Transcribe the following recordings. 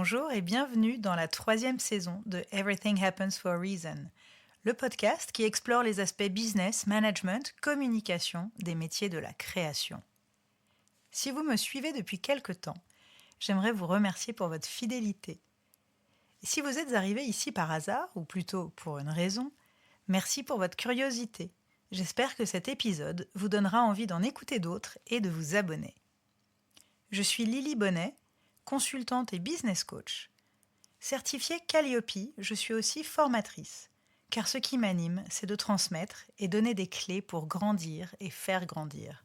Bonjour et bienvenue dans la 3e saison de Everything Happens for a Reason, le podcast qui explore les aspects business, management, communication des métiers de la création. Si vous me suivez depuis quelque temps, j'aimerais vous remercier pour votre fidélité. Et si vous êtes arrivé ici par hasard, ou plutôt pour une raison, merci pour votre curiosité. J'espère que cet épisode vous donnera envie d'en écouter d'autres et de vous abonner. Je suis Lily Bonnet, consultante et business coach. Certifiée Calliope, je suis aussi formatrice, car ce qui m'anime, c'est de transmettre et donner des clés pour grandir et faire grandir.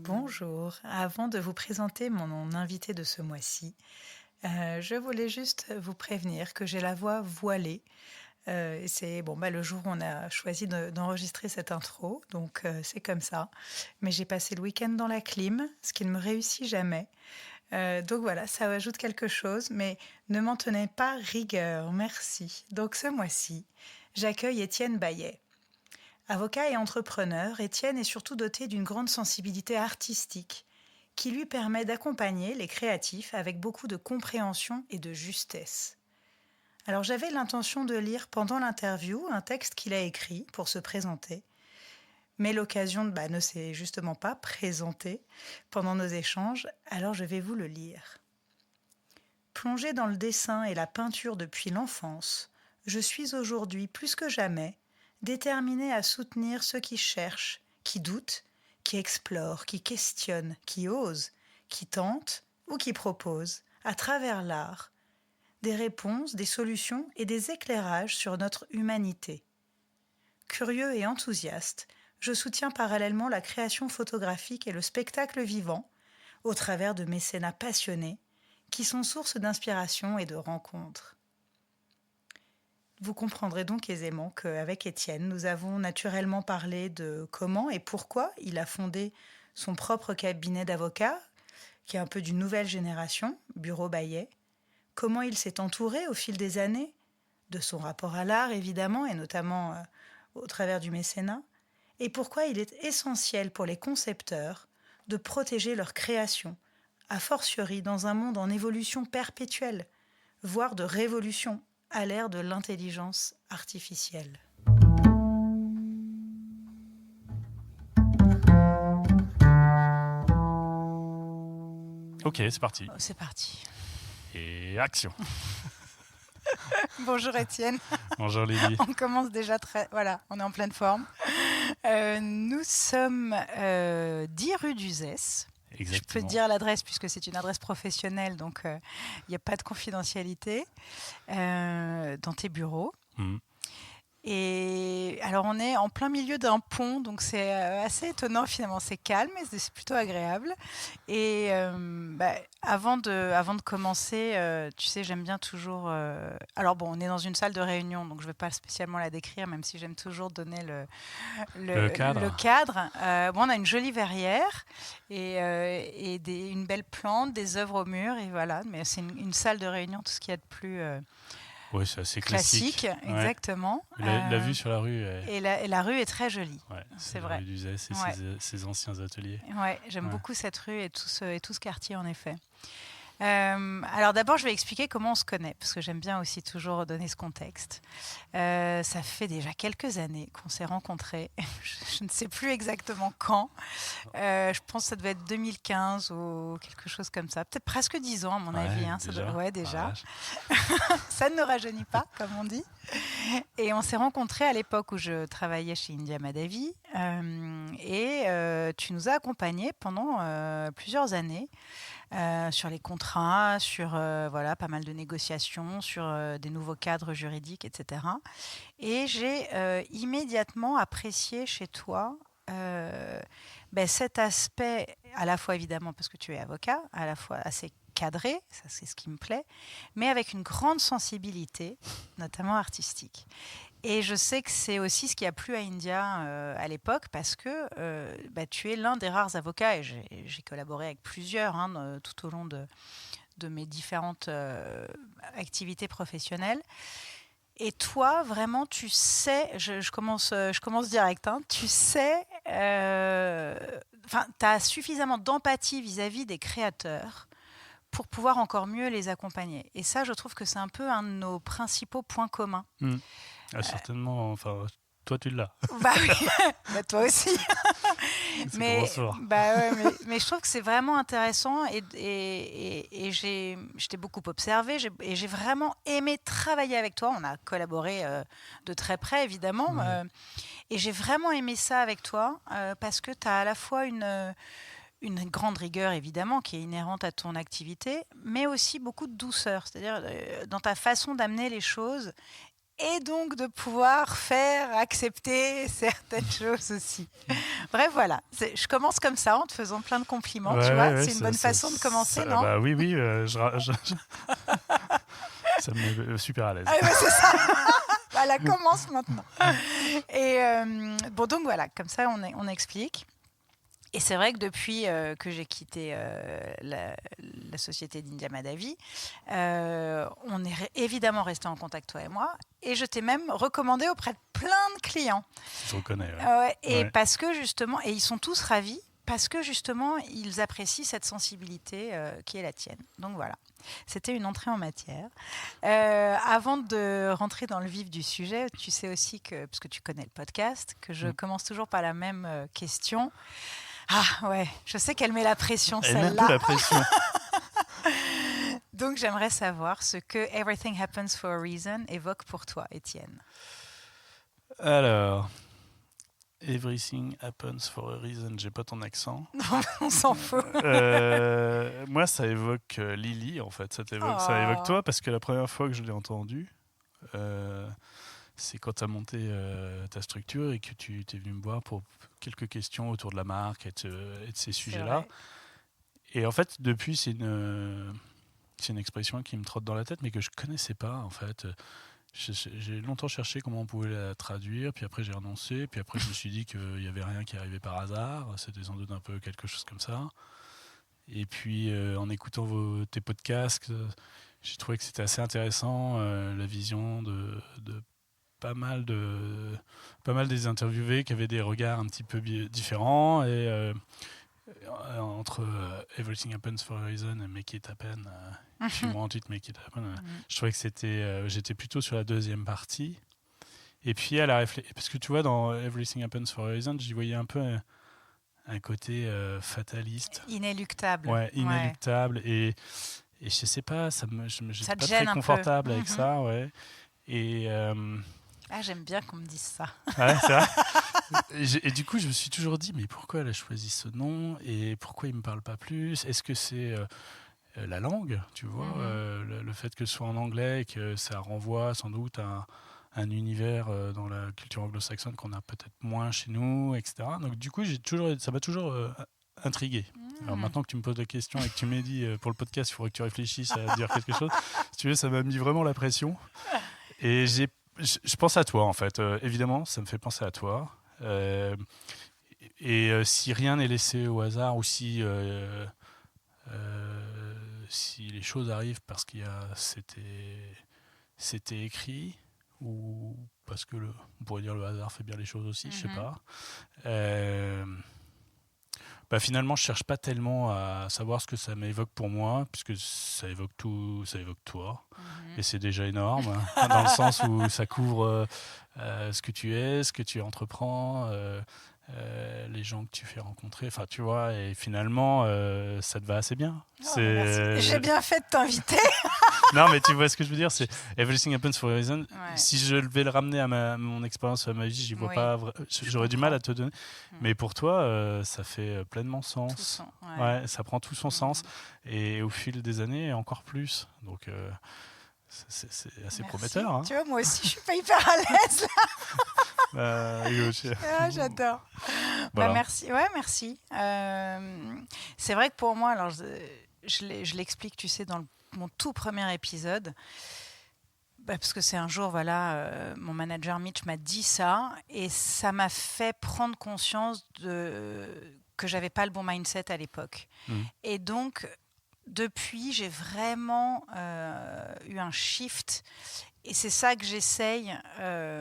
Bonjour, avant de vous présenter mon invité de ce mois-ci, je voulais juste vous prévenir que j'ai la voix voilée. C'est le jour où on a choisi d'enregistrer cette intro, donc c'est comme ça. Mais j'ai passé le week-end dans la clim, ce qui ne me réussit jamais. Donc voilà, ça ajoute quelque chose, mais ne m'en tenez pas rigueur, merci. Donc ce mois-ci, j'accueille Étienne Bayet. Avocat et entrepreneur, Étienne est surtout doté d'une grande sensibilité artistique qui lui permet d'accompagner les créatifs avec beaucoup de compréhension et de justesse. Alors j'avais l'intention de lire pendant l'interview un texte qu'il a écrit pour se présenter, mais l'occasion ne s'est justement pas présentée pendant nos échanges, alors je vais vous le lire. Plongé dans le dessin et la peinture depuis l'enfance, je suis aujourd'hui plus que jamais déterminée à soutenir ceux qui cherchent, qui doutent, qui explorent, qui questionnent, qui osent, qui tentent ou qui proposent, à travers l'art, des réponses, des solutions et des éclairages sur notre humanité. Curieux et enthousiaste, je soutiens parallèlement la création photographique et le spectacle vivant au travers de mécénats passionnés qui sont source d'inspiration et de rencontres. Vous comprendrez donc aisément qu'avec Étienne, nous avons naturellement parlé de comment et pourquoi il a fondé son propre cabinet d'avocats, qui est un peu d'une nouvelle génération, Bureau Bayet, comment il s'est entouré au fil des années, de son rapport à l'art évidemment, et notamment au travers du mécénat, et pourquoi il est essentiel pour les concepteurs de protéger leur création, a fortiori dans un monde en évolution perpétuelle, voire de révolution à l'ère de l'intelligence artificielle. Ok, c'est parti. C'est parti. Et action. Bonjour Étienne. Bonjour Lily. On commence déjà Voilà, on est en pleine forme. Nous sommes 10 rue d'Uzès. Exactement. Je peux te dire l'adresse puisque c'est une adresse professionnelle, donc il n'y a pas de confidentialité dans tes bureaux. Et alors on est en plein milieu d'un pont, donc c'est assez étonnant finalement, c'est calme et c'est plutôt agréable. Et avant de commencer, tu sais, j'aime bien toujours... Alors bon, on est dans une salle de réunion, donc je ne vais pas spécialement la décrire, même si j'aime toujours donner le cadre. On a une jolie verrière et une belle plante, des œuvres au mur, et voilà. Mais c'est une salle de réunion, tout ce qu'il y a de plus... Oui, c'est assez classique. Exactement. La vue sur la rue. Et la rue est très jolie. Ouais, c'est vrai. La rue d'Uzès et ses anciens ateliers. Ouais, j'aime beaucoup cette rue et tout ce quartier, en effet. Alors d'abord, je vais expliquer comment on se connaît, parce que j'aime bien aussi toujours donner ce contexte. Ça fait déjà quelques années qu'on s'est rencontrés. Je ne sais plus exactement quand. Je pense que ça devait être 2015 ou quelque chose comme ça. Peut-être presque 10 ans, à mon avis. Hein. Déjà. Ça ne nous rajeunit pas, comme on dit. Et on s'est rencontrés à l'époque où je travaillais chez India Madhavi. Tu nous as accompagnés pendant plusieurs années. Sur les contrats, sur pas mal de négociations, sur des nouveaux cadres juridiques, etc. Et j'ai immédiatement apprécié chez toi cet aspect, à la fois évidemment parce que tu es avocat, à la fois assez cadré, ça c'est ce qui me plaît, mais avec une grande sensibilité, notamment artistique. Et je sais que c'est aussi ce qui a plu à India à l'époque parce que tu es l'un des rares avocats, et j'ai collaboré avec plusieurs tout au long de mes différentes activités professionnelles. Et toi, vraiment, tu sais, je commence direct, tu sais as suffisamment d'empathie vis-à-vis des créateurs pour pouvoir encore mieux les accompagner. Et ça, je trouve que c'est un peu un de nos principaux points communs. Certainement, enfin, toi tu l'as. Bah oui, bah toi aussi. mais je trouve que c'est vraiment intéressant et je t'ai beaucoup observé et j'ai vraiment aimé travailler avec toi. On a collaboré de très près, évidemment. Et j'ai vraiment aimé ça avec toi parce que tu as à la fois une grande rigueur, évidemment, qui est inhérente à ton activité, mais aussi beaucoup de douceur, c'est-à-dire dans ta façon d'amener les choses et donc de pouvoir faire accepter certaines choses aussi. Bref, voilà. Je commence comme ça, en te faisant plein de compliments, tu vois. C'est une bonne façon de commencer, non ? Bah oui, ça me met super à l'aise. C'est ça. Voilà, commence maintenant. Et donc voilà, comme ça, on explique. Et c'est vrai que depuis que j'ai quitté la société d'India Madhavi, on est évidemment resté en contact, toi et moi. Et je t'ai même recommandé auprès de plein de clients. Je reconnais. Parce que justement, et ils sont tous ravis, parce que justement, ils apprécient cette sensibilité qui est la tienne. Donc voilà, c'était une entrée en matière. Avant de rentrer dans le vif du sujet, tu sais aussi que, parce que tu connais le podcast, que je commence toujours par la même question. Ah ouais, je sais qu'elle met la pression, celle-là. Elle met un peu la pression. Donc j'aimerais savoir ce que Everything Happens for a Reason évoque pour toi, Étienne. Alors, Everything Happens for a Reason, j'ai pas ton accent. Non, on s'en fout. Moi, ça évoque Lily, en fait. Ça évoque toi, parce que la première fois que je l'ai entendu, c'est quand tu as monté ta structure et que tu es venu me voir pour quelques questions autour de la marque et de ces sujets-là. Et en fait, depuis, c'est une expression qui me trotte dans la tête, mais que je ne connaissais pas, en fait. J'ai longtemps cherché comment on pouvait la traduire, puis après j'ai renoncé, puis après je me suis dit qu'il n'y avait rien qui arrivait par hasard, c'était sans doute un peu quelque chose comme ça. Et puis en écoutant tes podcasts, j'ai trouvé que c'était assez intéressant, la vision de pas mal des interviewés qui avaient des regards un petit peu différents et entre Everything Happens for a Reason et Make It Happen, puis moi ensuite Make It Happen, je trouvais que j'étais plutôt sur la deuxième partie. Et puis parce que tu vois, dans Everything Happens for a Reason, j'y voyais un peu un côté fataliste, inéluctable. Inéluctable. Et je sais pas, j'étais pas très confortable avec ça, ouais. Et j'aime bien qu'on me dise ça. Ouais, c'est vrai. Et du coup, je me suis toujours dit, mais pourquoi elle a choisi ce nom et pourquoi il me parle pas plus ? Est-ce que c'est la langue, tu vois, le fait que ce soit en anglais et que ça renvoie sans doute à un univers dans la culture anglo-saxonne qu'on a peut-être moins chez nous, etc. Donc du coup, ça m'a toujours intrigué. Alors maintenant que tu me poses la question et que tu m'as dit pour le podcast, il faudrait que tu réfléchisses à dire quelque chose, si tu veux, ça m'a mis vraiment la pression. Et je pense à toi, en fait. Évidemment, ça me fait penser à toi. Si rien n'est laissé au hasard ou si les choses arrivent parce c'était écrit ou parce que on pourrait dire le hasard fait bien les choses aussi, je sais pas. Finalement, je cherche pas tellement à savoir ce que ça m'évoque pour moi, puisque ça évoque toi, et c'est déjà énorme, dans le sens où ça couvre ce que tu es, ce que tu entreprends, les gens que tu fais rencontrer, enfin tu vois, et finalement ça te va assez bien. J'ai bien fait de t'inviter. Non, mais tu vois ce que je veux dire, c'est Everything Happens for a Reason. Si je vais le ramener à mon expérience, à ma vie, j'y vois pas. J'aurais du mal à te donner. Mais pour toi, ça fait pleinement sens. Ça prend tout son sens. Et au fil des années, encore plus. Donc, c'est assez prometteur. Hein. Tu vois, moi aussi, je suis pas hyper à l'aise là. J'adore. Voilà. Merci. Ouais, merci. C'est vrai que pour moi, alors je l'explique, tu sais, dans mon tout premier épisode, parce que c'est un jour, voilà, mon manager Mitch m'a dit ça, et ça m'a fait prendre conscience que j'avais pas le bon mindset à l'époque. Et donc, depuis, j'ai vraiment eu un shift Et c'est ça que j'essaye.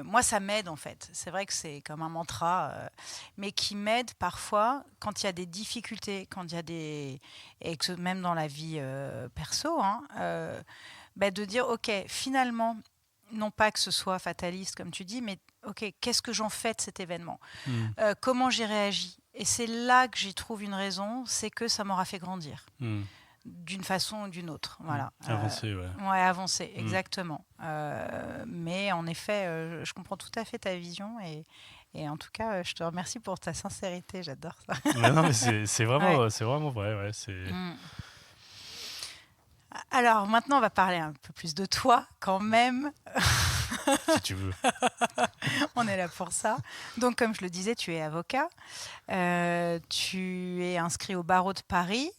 Moi, ça m'aide en fait. C'est vrai que c'est comme un mantra, mais qui m'aide parfois quand il y a des difficultés, quand il y a des. Et que même dans la vie perso, hein, de dire ok, finalement, non pas que ce soit fataliste comme tu dis, mais ok, qu'est-ce que j'en fais de cet événement? Mm. Comment j'y réagis? Et c'est là que j'y trouve une raison, c'est que ça m'aura fait grandir. Mm. D'une façon ou d'une autre. Voilà. Avancer, ouais. Ouais, avancer, exactement. Mais en effet, je comprends tout à fait ta vision et en tout cas, je te remercie pour ta sincérité. J'adore ça. Non, mais c'est vraiment, Ouais. c'est vraiment vrai. Ouais, c'est... Alors maintenant, on va parler un peu plus de toi quand même. Si tu veux. On est là pour ça. Donc, comme je le disais, tu es avocat. Tu es inscrit au barreau de Paris.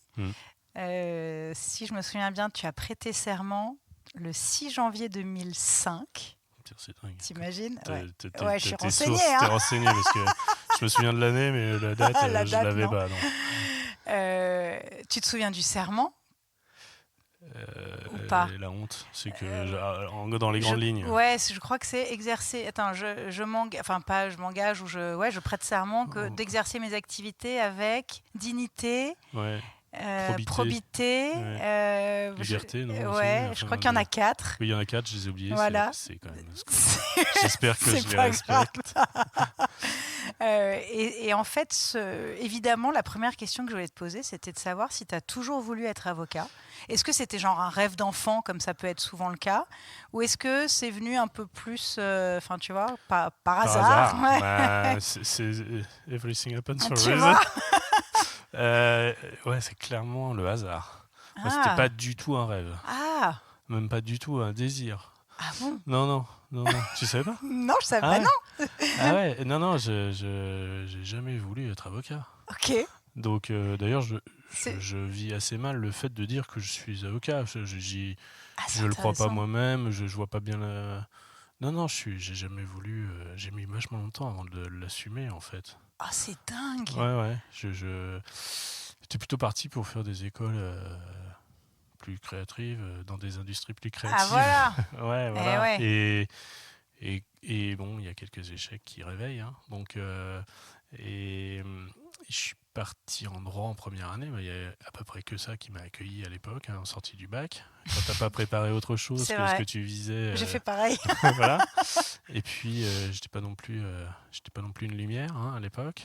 Si je me souviens bien, tu as prêté serment le 6 janvier 2005. C'est dingue. T'imagines? Ouais, je suis tes renseignée. sources, Hein. t'es renseigné parce que je me souviens de l'année, mais la date, je ne l'avais non. pas. Non. Tu te souviens du serment ou pas? La honte, c'est que dans les grandes lignes. Ouais, je crois que c'est exercer. Attends, je m'engage, enfin pas, je m'engage ou je prête serment que d'exercer mes activités avec dignité. Ouais. Probité, liberté, non ouais, aussi, je crois qu'il y en a 4. Oui, il y en a 4, je les ai oubliés. Voilà. C'est quand même. J'espère que je les respecte. Et en fait, évidemment, la première question que je voulais te poser, c'était de savoir si tu as toujours voulu être avocat. Est-ce que c'était genre un rêve d'enfant, comme ça peut être souvent le cas, ou est-ce que c'est venu un peu plus, enfin, tu vois, par hasard. Ouais. Bah, c'est everything happens for a reason. Vois ouais, c'est clairement le hasard. Moi, c'était pas du tout un rêve. Ah. Même pas du tout un désir. Ah bon? Non. Tu savais pas? Non, je savais pas, non. Ah ouais, non, j'ai jamais voulu être avocat. Ok. Donc, d'ailleurs, je vis assez mal le fait de dire que je suis avocat. Je le crois pas moi-même, je vois pas bien la... Non, j'ai jamais voulu... j'ai mis vachement longtemps avant de l'assumer, en fait. Ah, c'est dingue. Ouais. J'étais plutôt parti pour faire des écoles plus créatives, dans des industries plus créatives. Ah, voilà. Ouais, voilà. Ouais. Et bon, il y a quelques échecs qui réveillent. Hein. Donc, je suis parti en droit en première année. Mais il y a à peu près que ça qui m'a accueilli à l'époque, en sortie du bac. Quand t'as pas préparé autre chose que ce que tu visais. J'ai fait pareil. Voilà. Et puis, j'étais pas non plus une lumière à l'époque.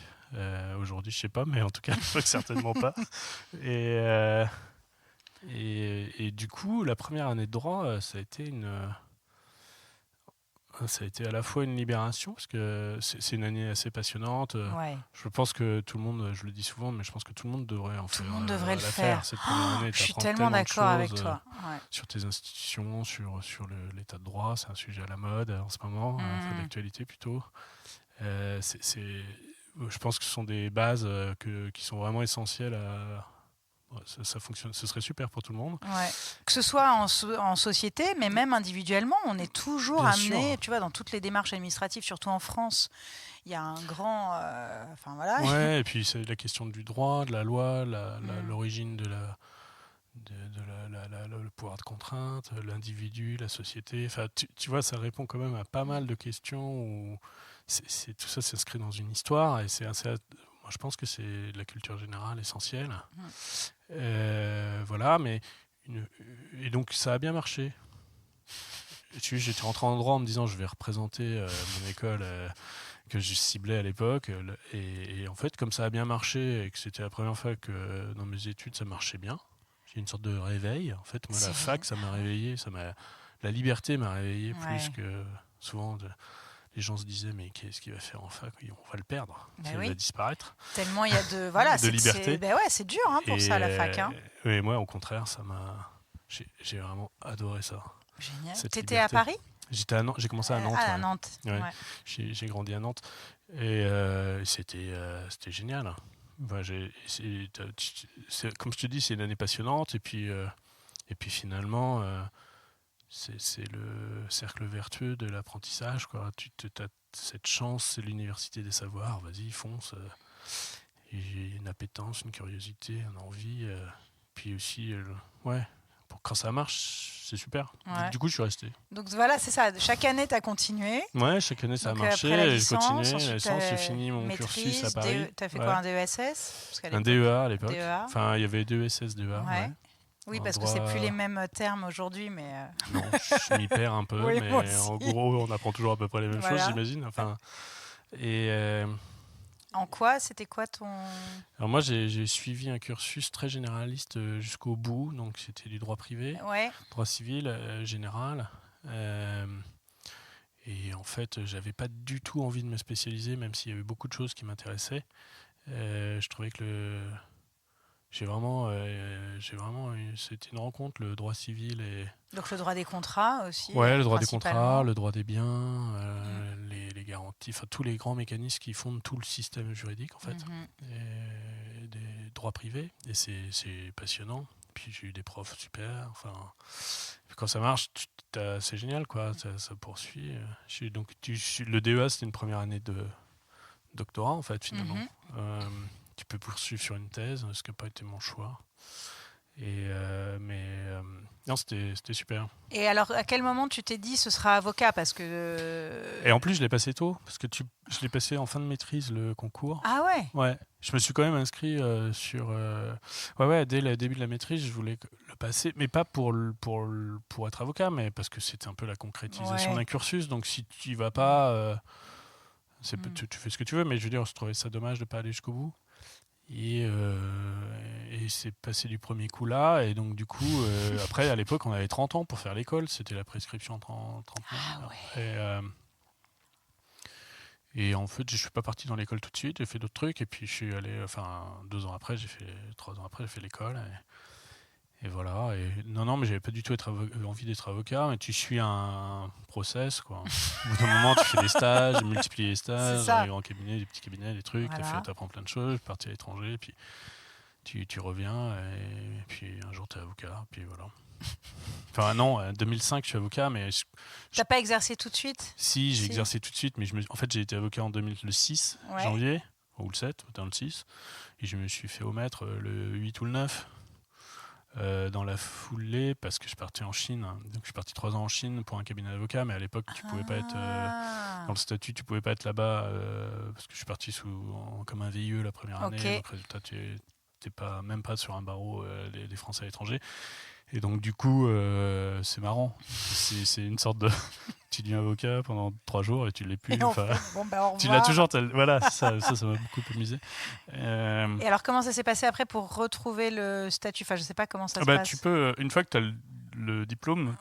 Aujourd'hui, je sais pas, mais en tout cas, à l'époque, certainement pas. Et du coup, la première année de droit, ça a été à la fois une libération, parce que c'est une année assez passionnante. Ouais. Je pense que tout le monde, je le dis souvent, mais je pense que tout le monde devrait Tout le monde devrait le faire. Cette première année. Je suis tellement d'accord avec toi. Sur tes institutions, sur l'état de droit, c'est un sujet à la mode en ce moment, d'actualité plutôt. Je pense que ce sont des bases qui sont vraiment essentielles à... Ça fonctionne, ce serait super pour tout le monde. Ouais. Que ce soit en société, mais même individuellement, on est toujours Bien amené, sûr. tu vois, dans toutes les démarches administratives, surtout en France, il y a un grand... Enfin, voilà. Ouais, et puis c'est la question du droit, de la loi, l'origine de le pouvoir de contrainte, l'individu, la société. Enfin, tu vois, ça répond quand même à pas mal de questions où tout ça s'inscrit dans une histoire et c'est assez... Moi, je pense que c'est de la culture générale essentielle. Voilà, et donc ça a bien marché. J'étais rentré en droit en me disant je vais représenter mon école que je ciblais à l'époque. Et en fait, comme ça a bien marché et que c'était la première fois que dans mes études ça marchait bien, j'ai une sorte de réveil. En fait, moi, la fac, ça m'a réveillé. La liberté m'a réveillé plus que souvent... Les gens se disaient mais qu'est-ce qu'il va faire en fac? On va le perdre, il va disparaître. Tellement il y a de liberté. C'est dur pour ça la fac. Et moi au contraire, j'ai vraiment adoré ça. Génial. T'étais à Paris? J'étais à Nantes, j'ai commencé à Nantes. À Nantes. Ouais. J'ai grandi à Nantes et c'était génial. Comme je te dis, c'est une année passionnante et puis finalement. C'est le cercle vertueux de l'apprentissage, quoi. Tu as cette chance, c'est l'université des savoirs, vas-y, fonce. J'ai une appétence, une curiosité, une envie. Puis aussi, quand ça marche, c'est super. Ouais. Du coup, je suis resté. Donc voilà, c'est ça. Chaque année, tu as continué. Ouais, chaque année, ça a Donc marché. après la J'ai licence, continué. La ensuite licence, j'ai fini mon cursus à Paris. Tu as fait Ouais. quoi, un DESS? Parce qu'à Un l'époque, DEA à l'époque. DEA. Enfin, il y avait DESS, DEA. Ouais. Ouais. Oui, En parce que droit... c'est plus les mêmes termes aujourd'hui, mais... Non, je m'y perds un peu, Oui, moi mais aussi. en gros, on apprend toujours à peu près les mêmes choses, Voilà. j'imagine. Enfin, et En quoi? C'était quoi ton... alors moi, j'ai suivi un cursus très généraliste jusqu'au bout. Donc, c'était du droit privé, Ouais. droit civil général. Et en fait, j'avais pas du tout envie de me spécialiser, même s'il y avait beaucoup de choses qui m'intéressaient. Je trouvais que c'était une rencontre, le droit civil et Donc le droit des contrats aussi, ouais, le droit des principalement. contrats, le droit des biens, les garanties, enfin tous les grands mécanismes qui fondent tout le système juridique en fait, et des droits privés. Et c'est passionnant. Puis j'ai eu des profs super. Enfin, quand ça marche, c'est génial quoi. Ça poursuit. Le DEA c'était une première année de doctorat en fait finalement. Tu peux poursuivre sur une thèse, ce qui n'a pas été mon choix. Non, c'était super. Et alors, à quel moment tu t'es dit ce sera avocat? Parce que... Et en plus, je l'ai passé tôt, parce que je l'ai passé en fin de maîtrise, le concours. Ah ouais? Ouais. Je me suis quand même inscrit Ouais, dès le début de la maîtrise, je voulais le passer, mais pas pour être avocat, mais parce que c'était un peu la concrétisation d'un cursus. Donc si tu n'y vas pas, tu fais ce que tu veux, mais je veux dire, je trouvais ça dommage de ne pas aller jusqu'au bout. Et c'est passé du premier coup là. Et donc, du coup, après, à l'époque, on avait 30 ans pour faire l'école. C'était la prescription 30 ans. Ah ouais. Et en fait, je ne suis pas parti dans l'école tout de suite. J'ai fait d'autres trucs. Et puis, je suis allé, 3 ans après, j'ai fait l'école. Et voilà. Et, non, mais j'avais pas du tout envie d'être avocat. Mais tu suis un process, quoi. Au bout d'un moment, tu fais des stages, multiplier les stages, dans les grands cabinets, les petits cabinets, des trucs. Voilà. Tu apprends plein de choses. Je suis parti à l'étranger. Puis tu reviens. Et puis un jour, tu es avocat. Puis voilà. Enfin, non, en 2005, je suis avocat. Mais t'as pas exercé tout de suite? Si, j'ai exercé tout de suite. Mais en fait, j'ai été avocat en 2006, janvier, ou le 7, ou le 6. Et je me suis fait omettre le 8 ou le 9. Dans la foulée, parce que je suis parti en Chine. Donc je suis parti 3 ans en Chine pour un cabinet d'avocat, mais à l'époque tu pouvais pas être dans le statut, tu pouvais pas être là-bas parce que je suis parti comme un VIE la première année. Donc résultat, tu n'es même pas sur un barreau des Français à l'étranger. Et donc du coup, c'est marrant. C'est une sorte de tu deviens avocat pendant 3 jours et tu l'es plus. Tu l'as toujours. Voilà, ça m'a beaucoup amusé. Et alors, comment ça s'est passé après pour retrouver le statut? Enfin, je sais pas comment ça se passe. Tu peux, une fois que tu as le diplôme,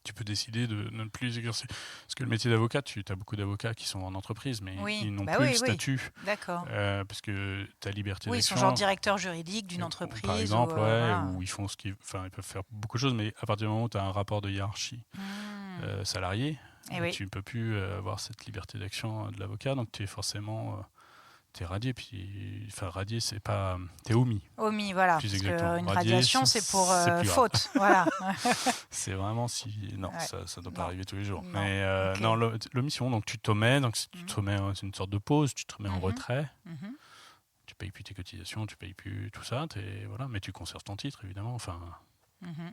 tu peux décider de ne plus exercer. Parce que le métier d'avocat, tu as beaucoup d'avocats qui sont en entreprise, mais ils n'ont plus le statut. D'accord. Parce que ta liberté d'action. Ils sont genre directeurs juridiques d'une entreprise. Par exemple, où ils font ils peuvent faire beaucoup de choses, mais à partir du moment où tu as un rapport de hiérarchie salarié, tu ne peux plus avoir cette liberté d'action de l'avocat, donc tu es forcément... T'es radié, puis radié, c'est pas, t'es omis. Omis, voilà. Plus parce exactement. Une radiation, c'est pour faute, voilà. C'est vraiment ça doit pas arriver tous les jours. Non. Mais non, l'omission, donc tu t'omets, donc tu te remets, c'est une sorte de pause, tu te remets en retrait. Tu payes plus tes cotisations, tu payes plus tout ça, voilà, mais tu conserves ton titre évidemment. Enfin,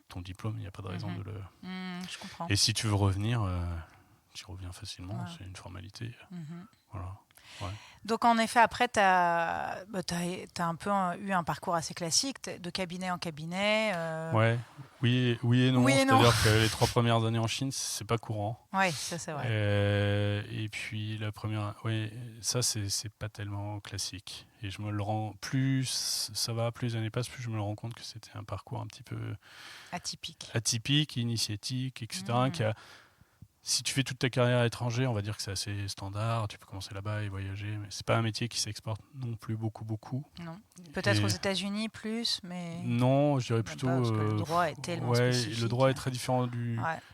ton diplôme, il n'y a pas de raison de le. Je comprends. Et si tu veux revenir, tu reviens facilement, c'est une formalité. Voilà. Ouais. Donc en effet, après, tu as un peu eu un parcours assez classique, de cabinet en cabinet. Ouais, oui et non. C'est-à-dire que les 3 premières années en Chine, c'est pas courant. Oui, ça c'est vrai. Et puis la première, ça c'est pas tellement classique. Et je me le rends, plus ça va, plus les années passent, plus je me rends compte que c'était un parcours un petit peu atypique, initiatique, etc. Si tu fais toute ta carrière à l'étranger, on va dire que c'est assez standard. Tu peux commencer là-bas et voyager, mais c'est pas un métier qui s'exporte non plus beaucoup. Non. Peut-être aux États-Unis plus, mais non, je dirais plutôt. Parce que le droit est tellement spécifique. Le droit est très différent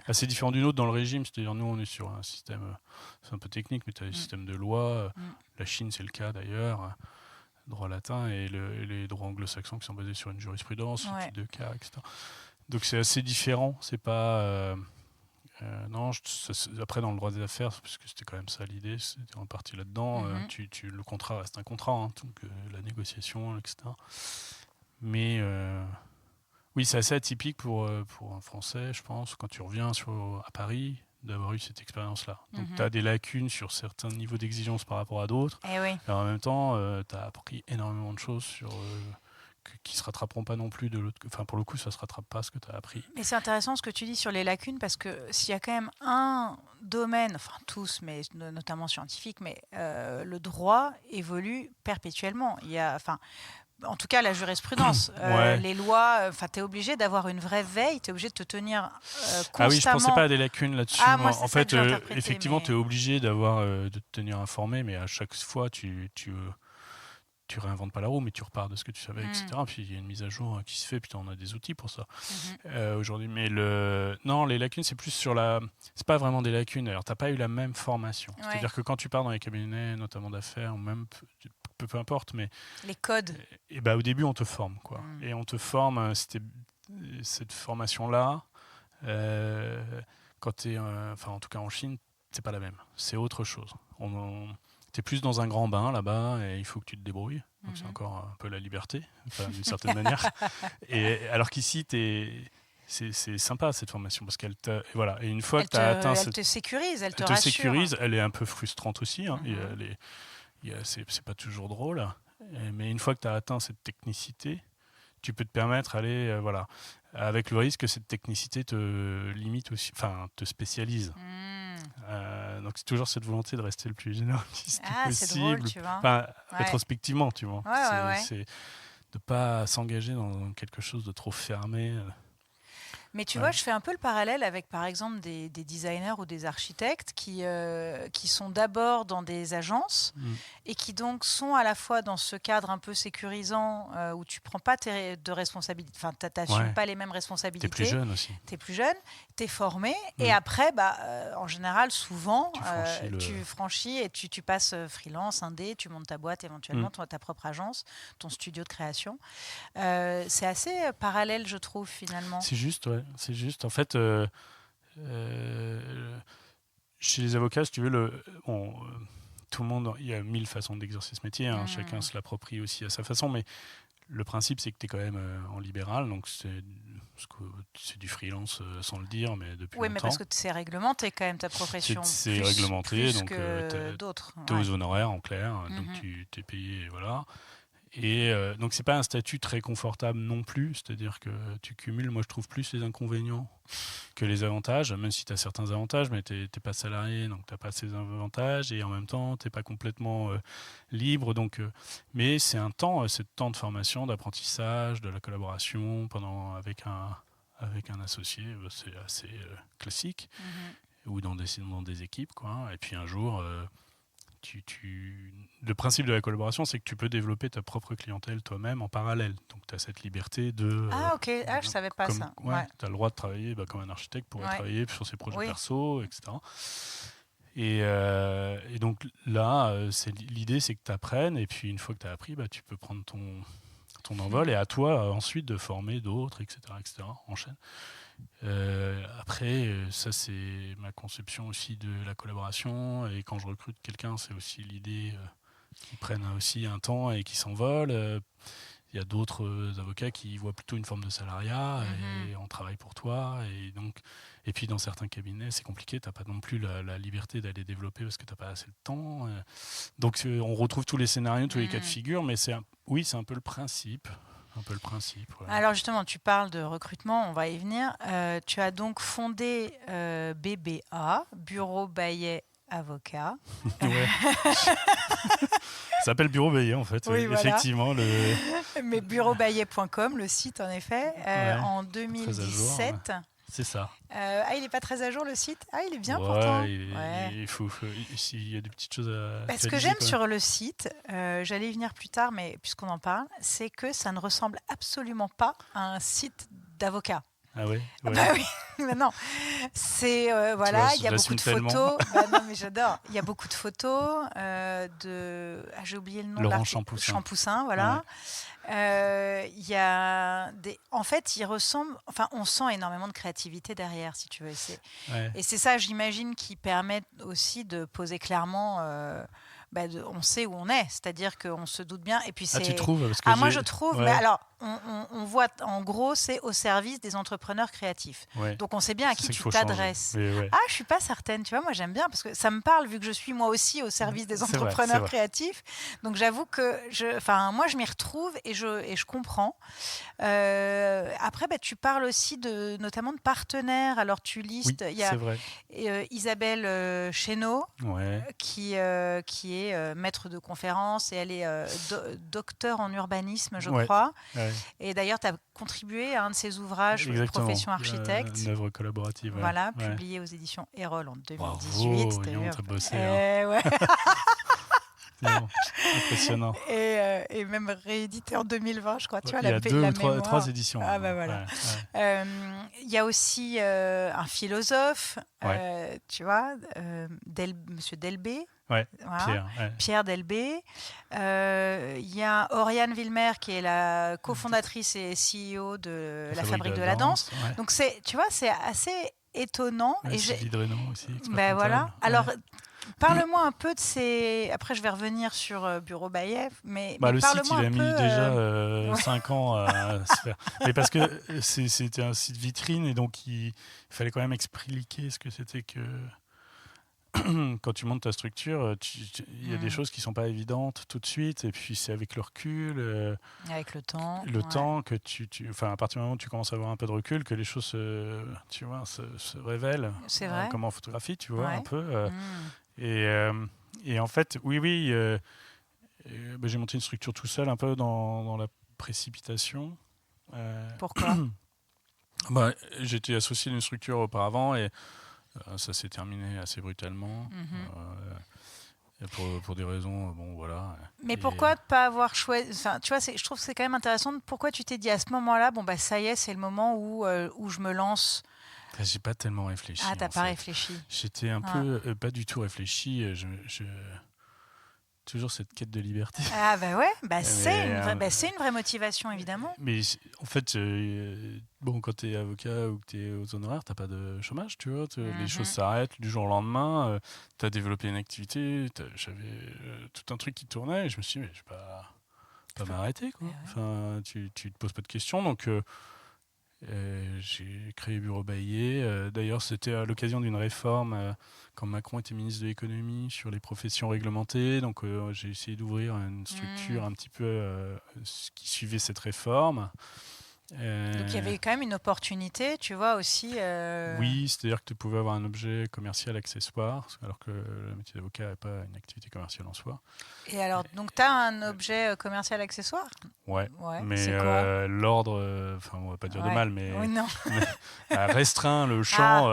assez différent du nôtre dans le régime. C'est-à-dire nous, on est sur un système, c'est un peu technique, mais tu as un système de loi. La Chine, c'est le cas d'ailleurs. Droit latin et les droits anglo-saxons qui sont basés sur une jurisprudence, type de cas, etc. Donc c'est assez différent. C'est pas. Non, après dans le droit des affaires, parce que c'était quand même ça l'idée, c'était en partie là-dedans, le contrat reste un contrat, donc la négociation, etc. Mais Oui, c'est assez atypique pour un Français, je pense, quand tu reviens à Paris, d'avoir eu cette expérience-là. Donc, tu as des lacunes sur certains niveaux d'exigence par rapport à d'autres. Eh oui. Et en même temps, tu as appris énormément de choses qui ne se rattraperont pas non plus de l'autre. Enfin, pour le coup, ça ne se rattrape pas ce que tu as appris. Mais c'est intéressant ce que tu dis sur les lacunes, parce que s'il y a quand même un domaine, enfin tous, mais notamment scientifique, mais le droit évolue perpétuellement. Il y a, enfin, en tout cas, la jurisprudence, les lois, tu es obligé d'avoir une vraie veille, tu es obligé de te tenir constamment. Ah oui, je ne pensais pas à des lacunes là-dessus. Moi, en fait, effectivement, mais... tu es obligé de te tenir informé, mais à chaque fois, tu réinventes pas la roue, mais tu repars de ce que tu savais, etc. Puis il y a une mise à jour qui se fait, puis on a des outils pour ça aujourd'hui. Mais non, les lacunes, c'est plus sur c'est pas vraiment des lacunes. Alors, t'as pas eu la même formation. Ouais. C'est-à-dire que quand tu pars dans les cabinets, notamment d'affaires, ou même peu importe, mais les codes. Et au début, on te forme, quoi. Et on te forme. Cette formation-là, quand t'es, enfin, en tout cas en Chine, c'est pas la même. C'est autre chose. T'es plus dans un grand bain là-bas et il faut que tu te débrouilles. Donc c'est encore un peu la liberté, d'une certaine manière. Et alors qu'ici, c'est sympa cette formation parce qu'elle voilà. Et une fois que tu as atteint, elle te sécurise, elle te rassure. Sécurise. Elle est un peu frustrante aussi. Hein, c'est pas toujours drôle. Mais une fois que tu as atteint cette technicité, tu peux te permettre d'aller, voilà, avec le risque que cette technicité te limite aussi, enfin te spécialise. Donc c'est toujours cette volonté de rester le plus généraliste possible. C'est drôle, tu vois. Enfin, rétrospectivement, tu vois. C'est de pas s'engager dans quelque chose de trop fermé. Mais tu vois, je fais un peu le parallèle avec, par exemple, des designers ou des architectes qui sont d'abord dans des agences et qui donc sont à la fois dans ce cadre un peu sécurisant où tu ne prends pas de responsabilités, enfin, tu n'assumes pas les mêmes responsabilités. Tu es plus jeune aussi. Tu es plus jeune, tu es formé et après, en général, souvent, tu franchis et tu passes freelance, indé, tu montes ta boîte éventuellement, ta propre agence, ton studio de création. C'est assez parallèle, je trouve, finalement. C'est juste, ouais. C'est juste. En fait, chez les avocats, si tu veux, tout le monde, il y a 1000 façons d'exercer ce métier. Hein, chacun se l'approprie aussi à sa façon. Mais le principe, c'est que tu es quand même en libéral. Donc, c'est du freelance sans le dire, mais depuis longtemps. Oui, mais parce que c'est réglementé quand même ta profession. C'est réglementé. Plus donc, que d'autres. Tu es aux honoraires, en clair. Donc, tu es payé, voilà. Et donc, c'est pas un statut très confortable non plus, c'est-à-dire que tu cumules, moi je trouve plus les inconvénients que les avantages, même si tu as certains avantages, mais tu n'es pas salarié, donc tu n'as pas ces avantages, et en même temps, tu n'es pas complètement libre. Donc, mais c'est un temps de formation, d'apprentissage, de la collaboration avec un associé, c'est assez classique, ou dans des équipes, quoi. Et puis un jour... le principe de la collaboration, c'est que tu peux développer ta propre clientèle toi-même en parallèle. Donc, tu as cette liberté de... ok. Je ne savais pas ça. Ouais. Tu as le droit de travailler comme un architecte pourrait travailler sur ses projets perso, etc. Et donc là, l'idée, c'est que tu apprennes. Et puis, une fois que tu as appris, tu peux prendre ton envol. Et à toi, ensuite, de former d'autres, etc. en chaîne. Après, ça c'est ma conception aussi de la collaboration, et quand je recrute quelqu'un, c'est aussi l'idée qu'ils prennent aussi un temps et qu'ils s'envolent. Il y a d'autres avocats qui voient plutôt une forme de salariat et on travaille pour toi, et puis dans certains cabinets c'est compliqué, t'as pas non plus la liberté d'aller développer parce que t'as pas assez de temps, donc on retrouve tous les scénarios, tous les cas de figure, mais c'est un peu le principe. Voilà. Alors justement, tu parles de recrutement, on va y venir. Tu as donc fondé BBA, Bureau Bayet Avocat. Ça s'appelle Bureau Bayet en fait, oui, effectivement. Mais bureaubayet.com, le site en effet, en 2017. C'est ça. Il n'est pas très à jour le site. Il est bien pourtant. Il y a des petites choses à... Ce que j'aime sur le site, j'allais y venir plus tard, mais puisqu'on en parle, c'est que ça ne ressemble absolument pas à un site d'avocat. Ah oui. Oui, mais non. C'est il y a beaucoup de photos. Non, mais j'adore. Il y a beaucoup de photos j'ai oublié le nom. Laurent Champoussin, voilà. Ouais. Y a en fait, il ressemble. Enfin, on sent énormément de créativité derrière, si tu veux. Et c'est ça, j'imagine, qui permet aussi de poser clairement. On sait où on est, c'est-à-dire qu'on se doute bien. Et puis tu trouves parce que moi je trouve. Ouais. Mais alors, on voit, en gros, c'est au service des entrepreneurs créatifs. Ouais. Donc, on sait bien à qui tu t'adresses. Ouais. Ah, je suis pas certaine. Tu vois, moi, j'aime bien parce que ça me parle vu que je suis moi aussi au service des entrepreneurs créatifs. Donc, j'avoue que moi, je m'y retrouve et je comprends. Après, tu parles aussi notamment de partenaires. Alors, tu listes. Il y a Isabelle Chénaud, qui est maître de conférence et elle est docteur en urbanisme, je crois. Ouais. Et d'ailleurs, tu as contribué à un de ses ouvrages, Profession architecte. Une œuvre collaborative. Voilà, publiée aux éditions Erol en 2018. Bravo, Lyon, t'as bossé. Ouais. Impressionnant. Et même réédité en 2020, je crois. Tu vois, il y a 2 ou 3 éditions. Ah bah voilà. Il y a aussi un philosophe, tu vois, Monsieur Delbé. Ouais, voilà. Pierre Delbé. Il y a Oriane Villemer qui est la cofondatrice et CEO de la Fabrique de la danse. Ouais. Donc tu vois, c'est assez étonnant. Et Sylvie Drénon aussi. Ben voilà. Alors, parle-moi un peu de ces. Après, je vais revenir sur Bureau Bayev, mais le parle-moi site, il a mis déjà 5 ans à se faire. Mais parce que c'était un site vitrine et donc il fallait quand même expliquer ce que c'était que. Quand tu montes ta structure, il y a des choses qui ne sont pas évidentes tout de suite, et puis c'est avec le recul. Avec le temps. Le temps que à partir du moment où tu commences à avoir un peu de recul, que les choses se révèlent. C'est vrai. Comme en photographie, tu vois, un peu. Et en fait, oui, j'ai monté une structure tout seul, un peu dans la précipitation. Pourquoi j'étais associé d'une structure auparavant et ça s'est terminé assez brutalement. Pour des raisons, voilà. Mais pourquoi ne pas avoir choisi... Enfin, tu vois, je trouve que c'est quand même intéressant. Pourquoi tu t'es dit à ce moment-là, ça y est, c'est le moment où je me lance. J'ai pas tellement réfléchi. Ah, t'as pas réfléchi. J'étais un peu, pas du tout réfléchi. Toujours cette quête de liberté. Ah bah ouais, c'est une vraie motivation, évidemment. Mais en fait, quand tu es avocat ou que tu es aux honoraires, tu n'as pas de chômage, tu vois. Les choses s'arrêtent du jour au lendemain. Tu as développé une activité, j'avais tout un truc qui tournait et je me suis dit, mais je ne vais pas m'arrêter, quoi. Enfin, tu te poses pas de questions, donc... j'ai créé Bureau Baillet. D'ailleurs, c'était à l'occasion d'une réforme quand Macron était ministre de l'économie sur les professions réglementées. Donc, j'ai essayé d'ouvrir une structure un petit peu qui suivait cette réforme. Donc, il y avait quand même une opportunité, tu vois, aussi. Oui, c'est-à-dire que tu pouvais avoir un objet commercial accessoire, alors que le métier d'avocat n'a pas une activité commerciale en soi. Et alors, donc, tu as un objet commercial accessoire ? Ouais, mais l'ordre, on va pas dire de mal, mais, restreint le champ,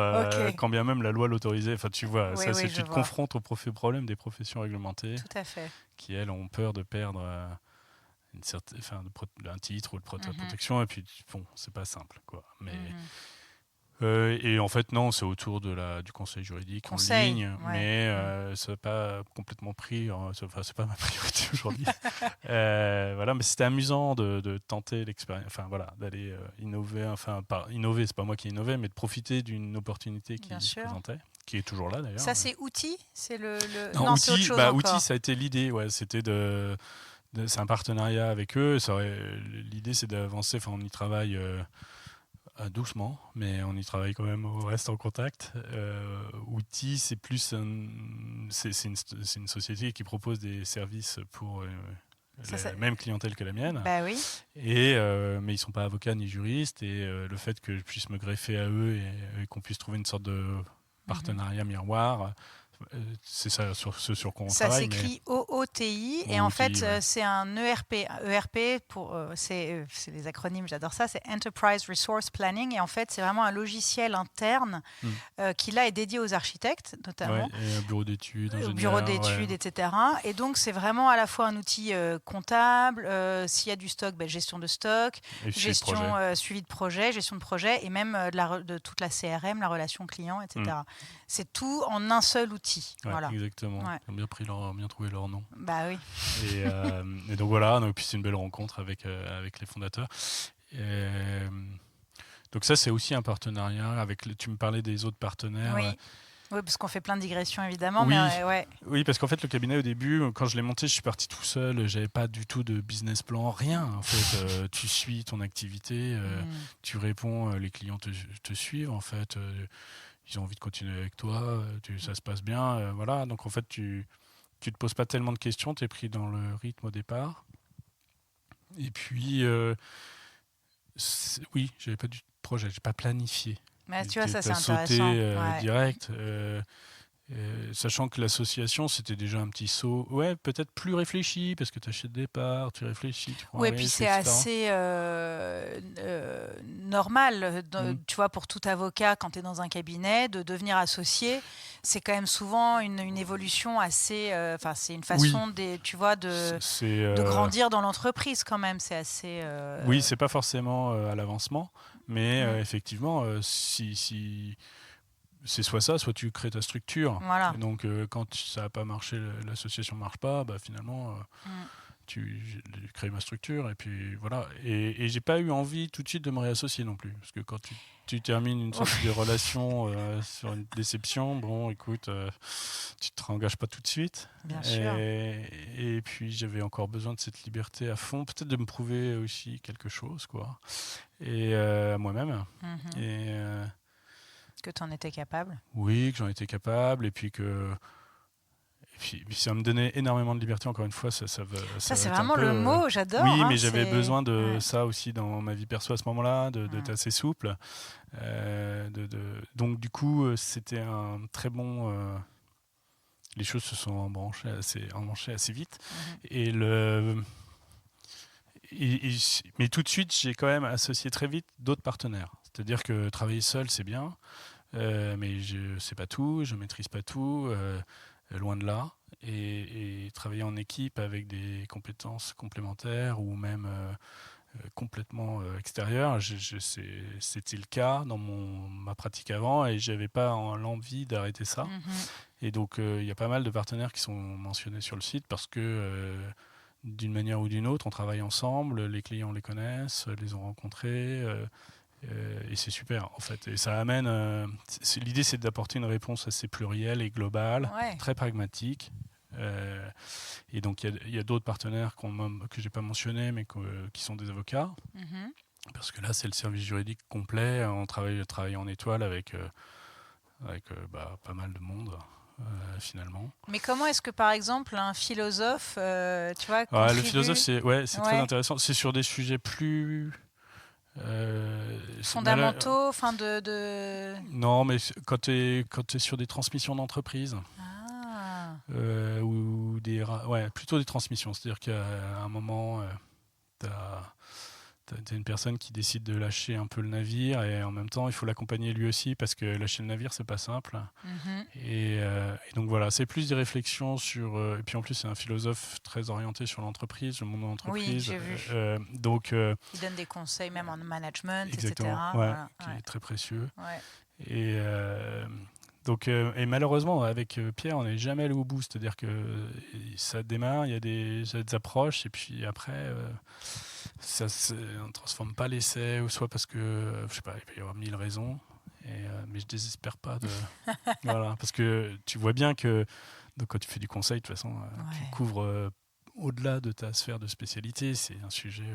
quand bien même la loi l'autorisait. Enfin, tu vois, tu te confrontes au problème des professions réglementées. Tout à fait. Qui, elles, ont peur de perdre un titre ou de protection, et puis, c'est pas simple, quoi. Mais... et en fait, non, c'est autour du conseil juridique en ligne, mais ça n'a pas complètement pris. C'est pas ma priorité aujourd'hui. Voilà, mais c'était amusant de tenter l'expérience. Enfin, voilà, d'aller innover. Enfin, pas innover, c'est pas moi qui ai innové, mais de profiter d'une opportunité qui se présentait, qui est toujours là d'ailleurs. Ça, c'est Outil, c'est Non, c'est autre chose Outil, ça a été l'idée. Ouais, c'était c'est un partenariat avec eux. L'idée, c'est d'avancer. Enfin, on y travaille. Doucement, mais on y travaille quand même, on reste en contact. Outil, c'est plus c'est une société qui propose des services pour la même clientèle que la mienne. Bah oui. Mais ils ne sont pas avocats ni juristes, et le fait que je puisse me greffer à eux et qu'on puisse trouver une sorte de partenariat miroir, c'est ça sur quoi on travaille. Ça s'écrit OOTI et en fait c'est un ERP. ERP c'est les acronymes, j'adore ça. C'est Enterprise Resource Planning et en fait c'est vraiment un logiciel interne qui là est dédié aux architectes notamment. Et un bureau d'études, etc. Et donc c'est vraiment à la fois un outil comptable, s'il y a du stock, gestion de stock, suivi de projet, gestion de projet et même de toute la CRM, la relation client, etc. C'est tout en un seul outil. Voilà. Exactement. Ils ont bien trouvé leur nom. Bah oui. Et donc voilà, puis c'est une belle rencontre avec les fondateurs. Donc ça, c'est aussi un partenariat tu me parlais des autres partenaires. Oui. Oui, parce qu'on fait plein de digressions, évidemment, mais Oui, ouais. oui, parce qu'en fait, le cabinet, au début, quand je l'ai monté, je suis parti tout seul. J'avais pas du tout de business plan, rien. En fait, tu suis ton activité, tu réponds, les clients te suivent. En fait, ils ont envie de continuer avec toi, ça se passe bien. Voilà. Donc, en fait, tu te poses pas tellement de questions. Tu es pris dans le rythme au départ. Et puis, oui, j'avais pas du projet, j'ai pas planifié. Mais tu vois, ça, Tu c'est as sauté intéressant. Ouais. direct. Sachant que l'association, c'était déjà un petit saut, ouais, peut-être plus réfléchi, parce que tu achètes des parts, tu réfléchis, tu prends un Oui, et puis risque, c'est etc. assez normal, Mm. tu vois, pour tout avocat, quand tu es dans un cabinet, de devenir associé. C'est quand même souvent une évolution assez. Enfin, c'est une Oui, façon, tu vois, c'est de grandir dans l'entreprise quand même. C'est assez. oui, c'est pas forcément à l'avancement, mais Mm, effectivement, si c'est soit tu crées ta structure. voilà. Et donc, quand ça n'a pas marché, l'association marche pas, bah, finalement, Mm. j'ai créé ma structure et puis voilà. Et j'ai pas eu envie tout de suite de me réassocier non plus, parce que quand tu termines une sorte de relation sur une déception, bon, écoute, tu te réengages pas tout de suite. Bien sûr. Et puis j'avais encore besoin de cette liberté à fond, peut-être de me prouver aussi quelque chose, quoi. Et à moi-même. Mhm. Et Que tu en étais capable. oui, que j'en étais capable, et puis ça me donnait énormément de liberté, encore une fois, Ça, ça va c'est être un vraiment peu... le mot, j'adore. Oui, Hein, mais j'avais c'est. besoin de Ouais. ça aussi dans ma vie perso à ce moment-là, d'être Mm. assez souple. Donc du coup, c'était un très bon... les choses se sont embranchées assez vite. Mhm. Et mais tout de suite, j'ai quand même associé très vite d'autres partenaires. C'est-à-dire que travailler seul, c'est bien, mais je ne sais pas tout, je ne maîtrise pas tout, loin de là. Et travailler en équipe avec des compétences complémentaires ou même complètement extérieures, c'était le cas dans ma pratique avant et je n'avais pas l'envie d'arrêter ça. Mhm. Et donc il y a pas mal de partenaires qui sont mentionnés sur le site parce que d'une manière ou d'une autre, on travaille ensemble, les clients les connaissent, les ont rencontrés. Et c'est super en fait. Et ça amène. L'idée, c'est d'apporter une réponse assez plurielle et globale, Ouais. très pragmatique. Euh, et donc il y a d'autres partenaires que j'ai pas mentionnés, mais qui sont des avocats, Mhm. parce que là c'est le service juridique complet. On travaille en étoile avec pas mal de monde finalement. Mais comment est-ce que, par exemple, un philosophe, tu vois, Le philosophe, contribue. c'est très Ouais. intéressant. C'est sur des sujets plus Fondamentaux, enfin non, mais quand tu es sur des transmissions d'entreprise, Ah, ou ouais, plutôt des transmissions, c'est-à-dire qu'à un moment, tu as une personne qui décide de lâcher un peu le navire et en même temps, il faut l'accompagner lui aussi parce que lâcher le navire, c'est pas simple. mhm. Et donc voilà, c'est plus des réflexions sur. Et puis en plus, c'est un philosophe très orienté sur l'entreprise, le monde de Oui, l'entreprise. j'ai vu. Donc, Il donne des conseils même en management, exactement, etc. ouais, Voilà. qui Ouais. est très précieux. Ouais. Et donc, et malheureusement, avec Pierre, on n'est jamais allé au bout. C'est-à-dire que ça démarre, il y a des approches, et puis après, on ne transforme pas l'essai, ou soit parce que, je sais pas, il peut y avoir mille raisons. Mais je désespère pas de. Voilà, parce que tu vois bien que donc, quand tu fais du conseil, de toute façon, tu Ouais. couvres au-delà de ta sphère de spécialité. C'est un sujet.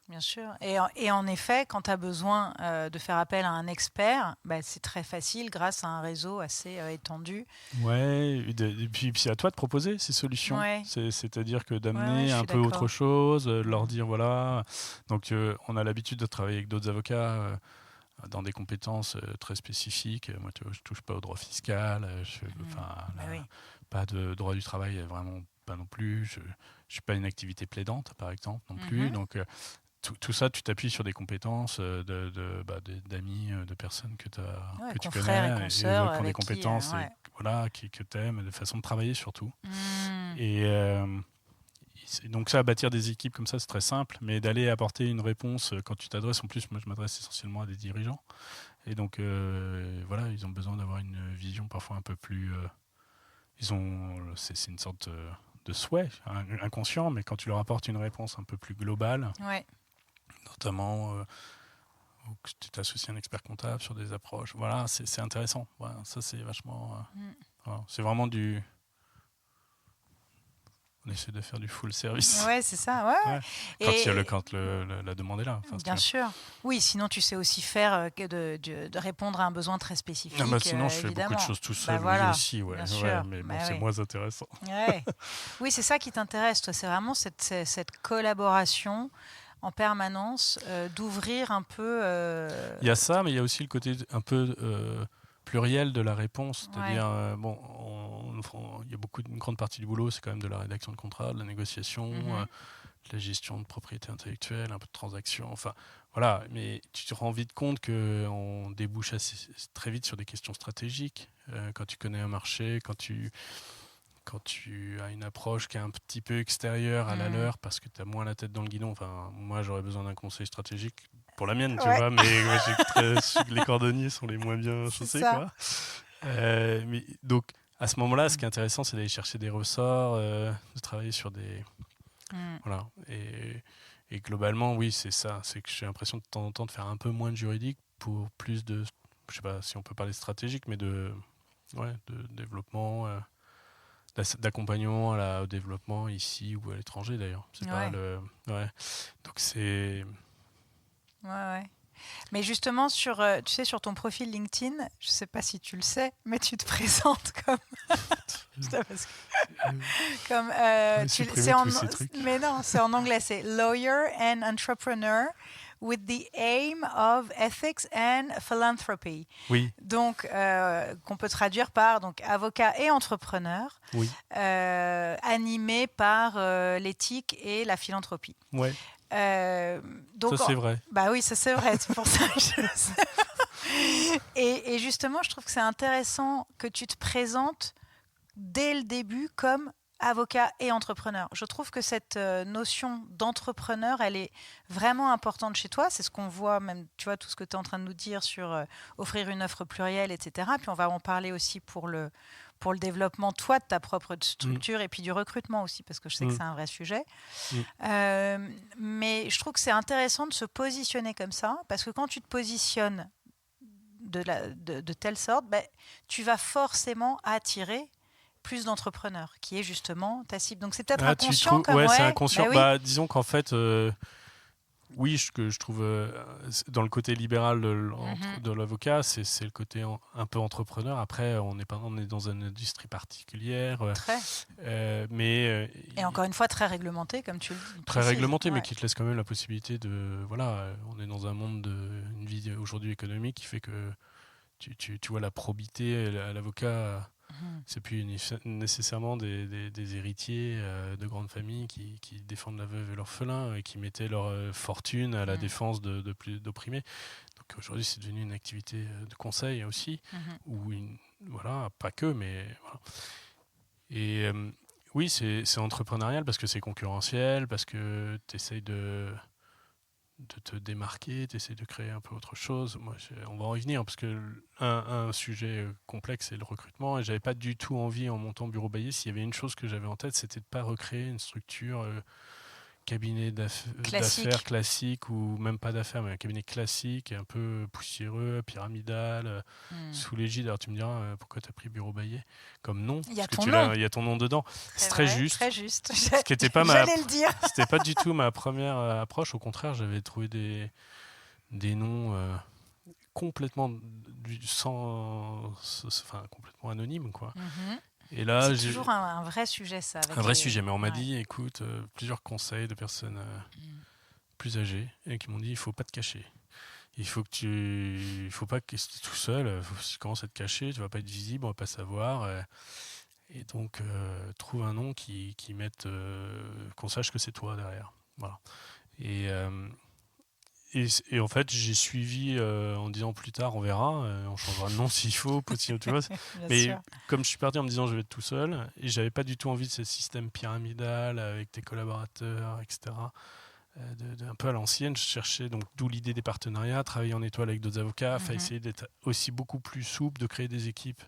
Bien sûr. Et en effet, quand tu as besoin de faire appel à un expert, bah, c'est très facile grâce à un réseau assez étendu. Ouais, et puis c'est à toi de proposer ces solutions. Ouais, C'est-à-dire que ouais, ouais, d'amener je un suis peu autre d'accord. chose, de leur Mm. dire voilà. Donc on a l'habitude de travailler avec d'autres avocats dans des compétences très spécifiques. Moi, tu vois, je touche pas au droit fiscal, Mhm. enfin, Bah oui. pas de droit du travail, vraiment pas non plus. Je suis pas une activité plaidante, par exemple, non plus. Mhm. Donc tout ça, tu t'appuies sur des compétences d'amis, de personnes Ouais, que tu confrères et connais, consoeurs qui ont des avec qui. compétences et Ouais. voilà, que tu aimes, de façon de travailler surtout. Mm. Et donc ça, bâtir des équipes comme ça, c'est très simple, mais d'aller apporter une réponse quand tu t'adresses, en plus, moi je m'adresse essentiellement à des dirigeants, et donc voilà, ils ont besoin d'avoir une vision parfois un peu plus... c'est une sorte de souhait inconscient, mais quand tu leur apportes une réponse un peu plus globale, Ouais. notamment ou que tu t'associes à un expert comptable sur des approches. Voilà, c'est intéressant. Voilà, ça, c'est vachement. Voilà, c'est vraiment du. On essaie de faire du full service. Ouais, c'est ça. Ouais. Ouais. Quand la demande est là. Enfin, bien sûr. Oui, sinon tu sais aussi faire de répondre à un besoin très spécifique. Sinon, je fais beaucoup de choses tout seul aussi. Ouais. Bien sûr. Mais bon, c'est moins intéressant. Ouais. Oui, c'est ça qui t'intéresse, toi. C'est vraiment cette collaboration en permanence, d'ouvrir un peu. Il y a ça, mais il y a aussi le côté un peu pluriel de la réponse. C'est-à-dire, il y a une grande partie du boulot, c'est quand même de la rédaction de contrat, de la négociation, de la gestion de propriété intellectuelle, un peu de transaction. Enfin, voilà. Mais tu te rends vite compte qu'on débouche très vite sur des questions stratégiques. Quand tu connais un marché, quand tu as une approche qui est un petit peu extérieure à la leur parce que tu as moins la tête dans le guidon. Enfin, moi, j'aurais besoin d'un conseil stratégique pour la mienne, tu vois, mais les cordonniers sont les moins bien chaussés, quoi. Donc, à ce moment-là, ce qui est intéressant, c'est d'aller chercher des ressorts, de travailler sur des... Voilà. Et globalement, oui, c'est ça. C'est que j'ai l'impression de temps en temps de faire un peu moins de juridique pour plus de... Je sais pas si on peut parler stratégique, mais de développement... d'accompagnement au développement ici ou à l'étranger d'ailleurs. C'est pas le. Ouais. Donc c'est. Ouais. Mais justement, sur ton profil LinkedIn, je ne sais pas si tu le sais, mais tu te présentes comme. Mais non, c'est en anglais, c'est lawyer and entrepreneur with the aim of ethics and philanthropy. Oui. Donc, qu'on peut traduire par avocat et entrepreneur, animé par l'éthique et la philanthropie. Ouais. Donc, ça, c'est vrai. Bah oui, ça, c'est vrai. C'est pour ça que je le sais. Et justement, je trouve que c'est intéressant que tu te présentes dès le début comme avocat et entrepreneur. Je trouve que cette notion d'entrepreneur, elle est vraiment importante chez toi. C'est ce qu'on voit même, tu vois, tout ce que tu es en train de nous dire sur offrir une offre plurielle, etc. Puis on va en parler aussi pour le développement, toi, de ta propre structure et puis du recrutement aussi, parce que je sais que c'est un vrai sujet. Mais je trouve que c'est intéressant de se positionner comme ça, parce que quand tu te positionnes de telle sorte, tu vas forcément attirer plus d'entrepreneurs, qui est justement ta cible. Donc c'est peut-être inconscient. C'est inconscient. Disons qu'en fait, oui, je trouve dans le côté libéral de l'avocat, c'est le côté un peu entrepreneur. Après, on est dans une industrie particulière. Mais et encore une fois, très réglementé, comme tu le dis. Très réglementé, mais qui te laisse quand même la possibilité de... Voilà, on est dans un monde une vie aujourd'hui économique qui fait que tu vois la probité à l'avocat... C'est plus nécessairement des héritiers de grandes familles qui défendent la veuve et l'orphelin et qui mettaient leur fortune à la défense d'opprimés. Donc aujourd'hui, c'est devenu une activité de conseil aussi, voilà, pas que, mais voilà. Et oui, c'est entrepreneurial parce que c'est concurrentiel, parce que tu essayes de te démarquer, tu essaies de créer un peu autre chose. Moi, on va en y venir parce que un sujet complexe, c'est le recrutement. Et j'avais pas du tout envie, en montant Bureau Bailly, s'il y avait une chose que j'avais en tête, c'était de pas recréer une structure cabinet d'affaires classique, ou même pas d'affaires, mais un cabinet classique, un peu poussiéreux, pyramidal, sous l'égide. Alors tu me diras, pourquoi tu as pris Bureau Bailly comme nom? Il y a ton nom. Il y a ton nom dedans. C'est très juste. Très juste. Ce qui était pas J'allais le dire. C'était pas du tout ma première approche. Au contraire, j'avais trouvé des noms complètement complètement anonymes, quoi. Et là, c'est toujours un vrai sujet, ça. Un vrai sujet, mais on m'a dit, écoute, plusieurs conseils de personnes plus âgées et qui m'ont dit, il faut pas te cacher. Il faut pas que tu es tout seul. Si tu commences à te cacher, tu vas pas être visible, on va pas savoir. Et donc, trouve un nom qui mette, qu'on sache que c'est toi derrière. Voilà. Et en fait, j'ai suivi en disant plus tard, on verra, on changera de nom s'il faut, tu vois. Mais comme je suis parti en me disant je vais être tout seul, et j'avais pas du tout envie de ce système pyramidal avec tes collaborateurs, etc. Un peu à l'ancienne, je cherchais, donc d'où l'idée des partenariats, travailler en étoile avec d'autres avocats, essayer d'être aussi beaucoup plus souple, de créer des équipes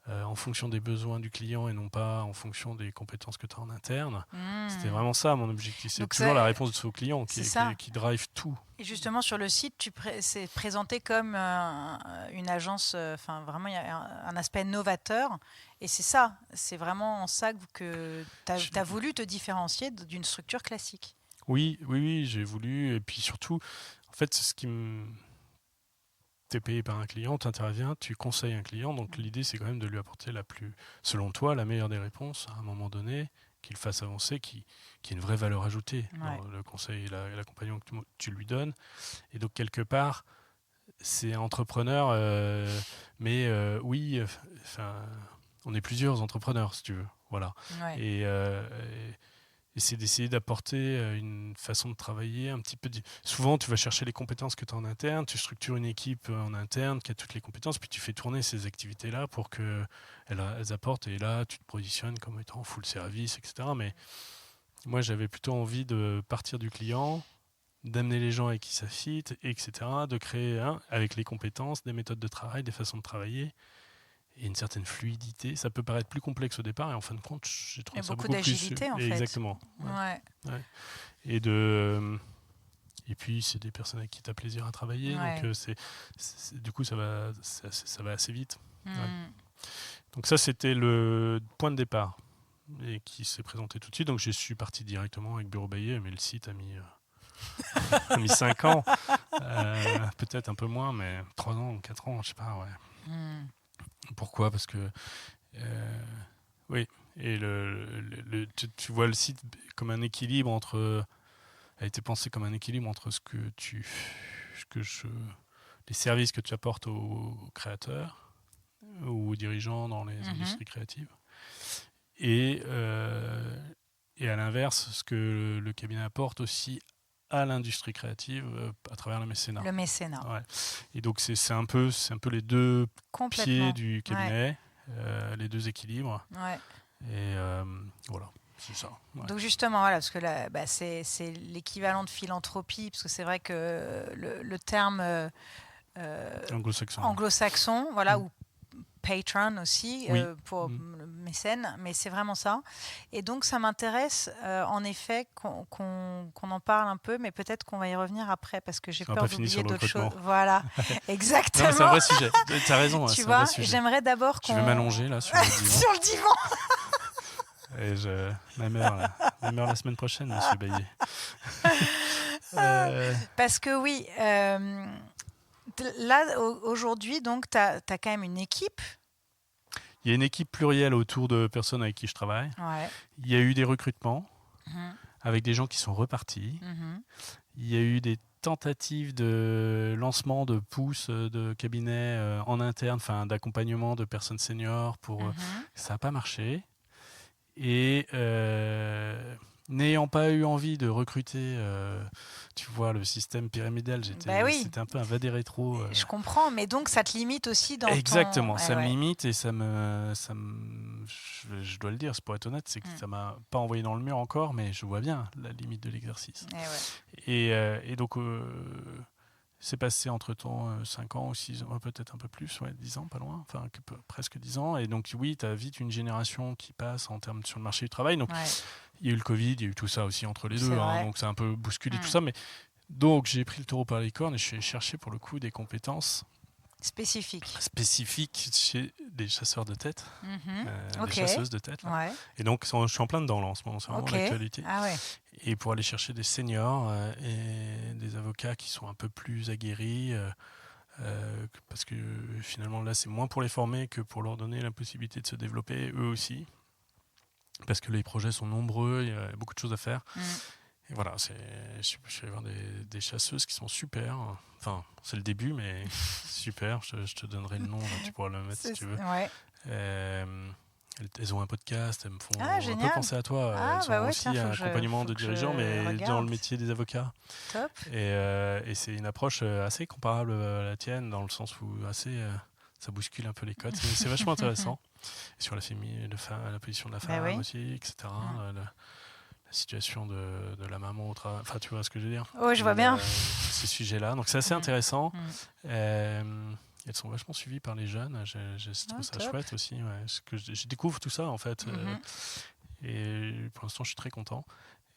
en fonction des besoins du client et non pas en fonction des compétences que tu as en interne. C'était vraiment ça mon objectif. C'est toujours la réponse au client qui drive tout. Et justement, sur le site, c'est présenté comme une agence, vraiment, il y a un aspect novateur. Et c'est ça, c'est vraiment en ça que tu as voulu te différencier d'une structure classique. Oui, j'ai voulu. Et puis surtout, en fait, c'est ce qui me... Tu es payé par un client, tu interviens, tu conseilles un client. Donc l'idée, c'est quand même de lui apporter selon toi, la meilleure des réponses à un moment donné, qu'il fasse avancer, qui ait une vraie valeur ajoutée dans le conseil et l'accompagnement que tu lui donnes. Et donc, quelque part, c'est entrepreneur, mais oui, on est plusieurs entrepreneurs, si tu veux. Voilà. Ouais. Et c'est d'essayer d'apporter une façon de travailler un petit peu. Souvent, tu vas chercher les compétences que tu as en interne, tu structures une équipe en interne qui a toutes les compétences, puis tu fais tourner ces activités-là pour qu'elles apportent. Et là, tu te positionnes comme étant full service, etc. Mais moi, j'avais plutôt envie de partir du client, d'amener les gens avec qui ça fit, etc. De créer, avec les compétences, des méthodes de travail, des façons de travailler. Et une certaine fluidité. Ça peut paraître plus complexe au départ, et en fin de compte, j'ai trouvé ça beaucoup plus... beaucoup d'agilité, en fait. Exactement. Ouais. Et puis, c'est des personnes avec qui tu as plaisir à travailler, donc du coup, ça va assez vite. Donc ça, c'était le point de départ, et qui s'est présenté tout de suite. Donc, je suis parti directement avec Bureau Baillet, mais le site a mis 5 ans, peut-être un peu moins, mais 3 ans, 4 ans, je sais pas, ouais. Pourquoi ? Parce que oui, et tu vois le site comme un équilibre entre, a été pensé comme un équilibre entre les services que tu apportes aux créateurs ou aux dirigeants dans les industries créatives, et à l'inverse, ce que le cabinet apporte aussi à l'industrie créative à travers le mécénat. Le mécénat. Ouais. Et donc c'est un peu les deux pieds du cabinet, les deux équilibres. Ouais. Et voilà, c'est ça. Ouais. Donc justement, voilà, parce que là, c'est l'équivalent de philanthropie, parce que c'est vrai que le terme anglo-saxon, voilà, ou patron aussi, pour le mécène, mais c'est vraiment ça. Et donc, ça m'intéresse, en effet, qu'on en parle un peu, mais peut-être qu'on va y revenir après, parce que j'ai peur d'oublier d'autres choses. Voilà, exactement. Non, c'est un vrai sujet. Tu as raison. Tu vois, j'aimerais d'abord qu'on... Je vais m'allonger, là, sur le divan. Sur le divan. Et même heure la semaine prochaine, monsieur Baillet. Parce que oui... Là, aujourd'hui, donc, tu as quand même une équipe. Il y a une équipe plurielle autour de personnes avec qui je travaille. Ouais. Il y a eu des recrutements avec des gens qui sont repartis. Il y a eu des tentatives de lancement de pousses de cabinets en interne, d'accompagnement de personnes seniors. Ça n'a pas marché. Et n'ayant pas eu envie de recruter, tu vois, le système pyramidal, c'était un peu un vadé-rétro. Je comprends, mais donc ça te limite aussi dans Exactement, ça me limite, et je dois le dire, pour être honnête, c'est que ça m'a pas envoyé dans le mur encore, mais je vois bien la limite de l'exercice. Et donc, c'est passé entre-temps 5 ans ou 6 ans, peut-être un peu plus, 10 ans, pas loin, presque 10 ans. Et donc, oui, tu as vite une génération qui passe en termes sur le marché du travail. Donc, il y a eu le Covid, il y a eu tout ça aussi entre les deux. Donc, ça a un peu bousculé tout ça. Mais donc, j'ai pris le taureau par les cornes et je suis allé chercher pour le coup des compétences spécifiques chez des chasseurs de tête, des chasseuses de tête. Et donc, je suis en plein dedans là, en ce moment, c'est vraiment l'actualité. Et pour aller chercher des seniors et des avocats qui sont un peu plus aguerris, parce que finalement là, c'est moins pour les former que pour leur donner la possibilité de se développer eux aussi. Parce que les projets sont nombreux, il y a beaucoup de choses à faire. Et voilà, je suis allé voir des chasseuses qui sont super. Enfin, c'est le début, mais super. Je te donnerai le nom, là, tu pourras le mettre si tu veux. Elles ont un podcast, elles me font un peu penser à toi. Elles sont aussi un accompagnement de dirigeants, mais dans le métier des avocats. Top. Et c'est une approche assez comparable à la tienne, dans le sens où ça bouscule un peu les codes. C'est vachement intéressant. Et sur la position de la femme aussi, etc. La situation de la maman au travail. Enfin, tu vois ce que je veux dire. Oui, je vois bien. Ces sujets-là. Donc, c'est assez intéressant. Elles sont vachement suivies par les jeunes. Je trouve ça top. chouette aussi. Ouais. Parce que je découvre tout ça en fait. Et pour l'instant, je suis très content.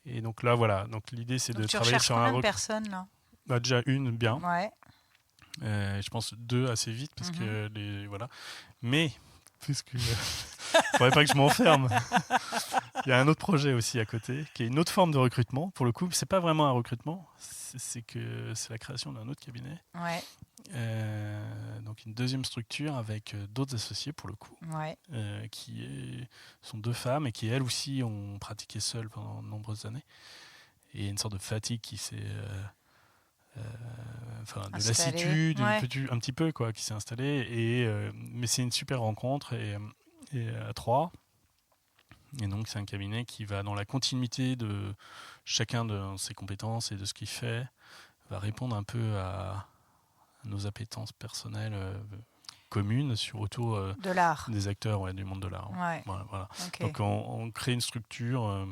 Et donc là, voilà. Donc l'idée, c'est Donc de tu travailler recherches sur combien de personnes là? déjà une bien. Ouais. Je pense deux assez vite parce Mhm. que voilà. Mais puisque faudrait pas que je m'enferme. Il y a un autre projet aussi à côté, qui est une autre forme de recrutement. Pour le coup, c'est pas vraiment un recrutement, c'est que c'est la création d'un autre cabinet. Ouais. Donc une deuxième structure avec d'autres associés pour le coup, Ouais. sont deux femmes et qui elles aussi ont pratiqué seules pendant de nombreuses années. Et il y a une sorte de fatigue qui s'est de Installé. lassitude Ouais. un petit peu quoi, qui s'est installée. Mais c'est une super rencontre et à trois. Et donc c'est un cabinet qui va dans la continuité de chacun de ses compétences et de ce qu'il fait, va répondre un peu à nos appétences personnelles communes autour De l'art. des acteurs du monde de l'art. Ouais. Voilà. Ok. Donc on crée une structure.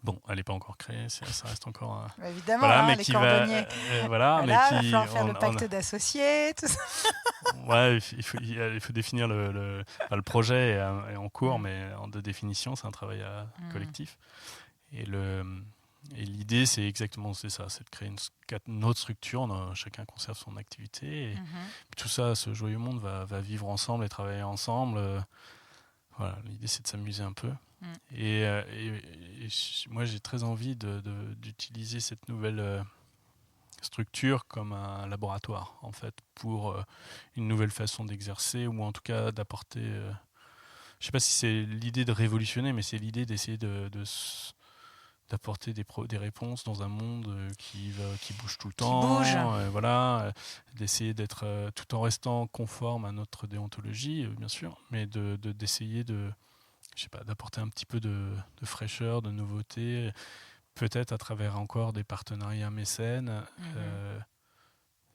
Bon, elle n'est pas encore créée, ça reste encore. Bah, évidemment, Voilà, hein, mais les qui va. cordonniers. Voilà, mais Là, il va qui. falloir faire le pacte d'associés, tout ça. Ouais, il faut définir le projet est en cours, mais de définition, c'est un travail collectif. Et l'idée, c'est ça, c'est de créer une autre structure. Chacun conserve son activité. Et tout ça, ce joyeux monde va vivre ensemble et travailler ensemble. Voilà, l'idée, c'est de s'amuser un peu. Et moi, j'ai très envie d'utiliser cette nouvelle structure comme un laboratoire, en fait, pour une nouvelle façon d'exercer, ou en tout cas d'apporter. Je ne sais pas si c'est l'idée de révolutionner, mais c'est l'idée d'essayer d'apporter des réponses dans un monde qui bouge tout le Qui bouge. temps, d'essayer d'être tout en restant conforme à notre déontologie, bien sûr, mais d'essayer je sais pas, d'apporter un petit peu de fraîcheur, de nouveauté, peut-être à travers encore des partenariats mécènes.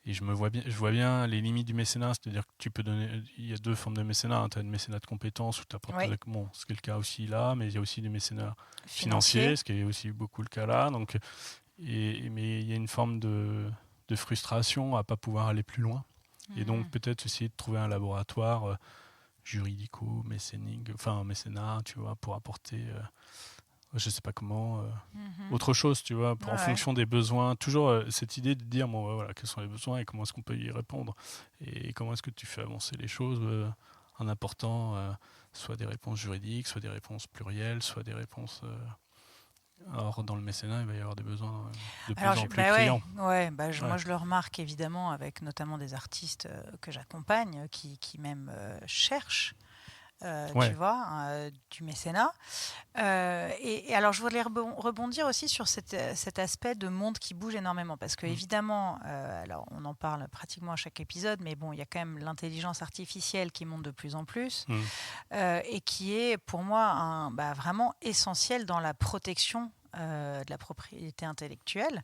Et je vois bien les limites du mécénat, c'est-à-dire que tu peux donner. Il y a deux formes de mécénat. Tu as le mécénat de compétences où tu apportes ce qui est le cas aussi là, mais il y a aussi des mécénats financiers, ce qui est aussi beaucoup le cas là. Donc, mais il y a une forme de frustration à ne pas pouvoir aller plus loin. Et donc peut-être essayer de trouver un laboratoire juridico-mécénique, mécénat, tu vois, pour apporter. Je sais pas comment, autre chose, tu vois, en fonction des besoins. Toujours cette idée de dire, bon, voilà, quels sont les besoins et comment est-ce qu'on peut y répondre. Et comment est-ce que tu fais avancer les choses en apportant soit des réponses juridiques, soit des réponses plurielles, soit des réponses. Or, dans le mécénat, il va y avoir des besoins de plus en plus criants. Moi, je le remarque évidemment avec notamment des artistes que j'accompagne qui même cherchent. Tu vois, du mécénat. Et alors, je voulais rebondir aussi sur cet aspect de monde qui bouge énormément, parce que évidemment, alors on en parle pratiquement à chaque épisode, mais bon, il y a quand même l'intelligence artificielle qui monte de plus en plus, et qui est pour moi vraiment essentielle dans la protection de la propriété intellectuelle.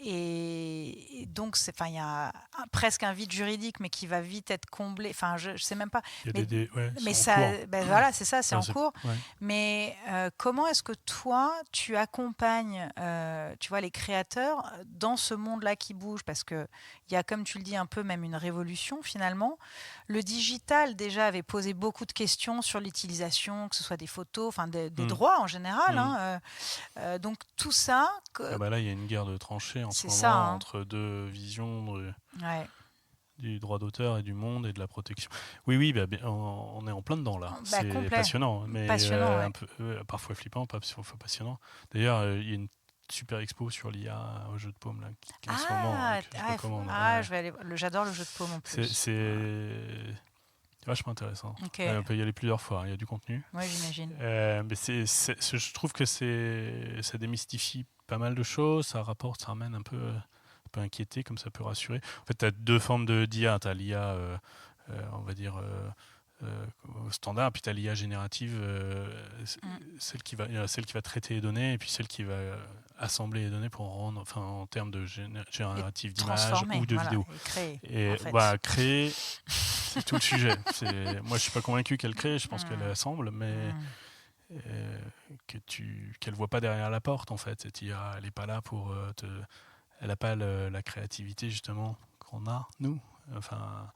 Et donc, il y a presque un vide juridique, mais qui va vite être comblé. Enfin, je sais même pas. Mais ça, voilà, c'est ça, c'est en cours. Ouais. Mais comment est-ce que toi, tu accompagnes, tu vois, les créateurs dans ce monde-là qui bouge? Parce que il y a, comme tu le dis, un peu même une révolution finalement. Le digital déjà avait posé beaucoup de questions sur l'utilisation, que ce soit des photos, des droits en général. Donc tout ça. Là, il y a une guerre de tranchées en ce moment entre deux visions du droit d'auteur et du monde et de la protection. Oui, on est en plein dedans là. C'est passionnant, mais un peu, parfois flippant, parfois passionnant. D'ailleurs, il y a une super expo sur l'IA au jeu de paume là, qui en ce moment. Je vais aller. J'adore le jeu de paume en plus. C'est vachement intéressant. On peut y aller plusieurs fois, il y a du contenu. Oui, j'imagine. Mais je trouve que ça démystifie pas mal de choses, ça ramène un peu inquiéter, comme ça peut rassurer. En fait, tu as deux formes d'IA. Tu as l'IA, on va dire, standard, puis tu as l'IA générative, celle qui va traiter les données, et puis celle qui va assembler les données pour rendre, en termes de générative d'images ou de vidéos. Et créer, c'est tout le sujet. Moi, je suis pas convaincu qu'elle crée, je pense qu'elle assemble, mais qu'elle voit pas derrière la porte, en fait. Cette IA, elle est pas là pour elle n'a pas la créativité, justement, qu'on a, nous. Enfin,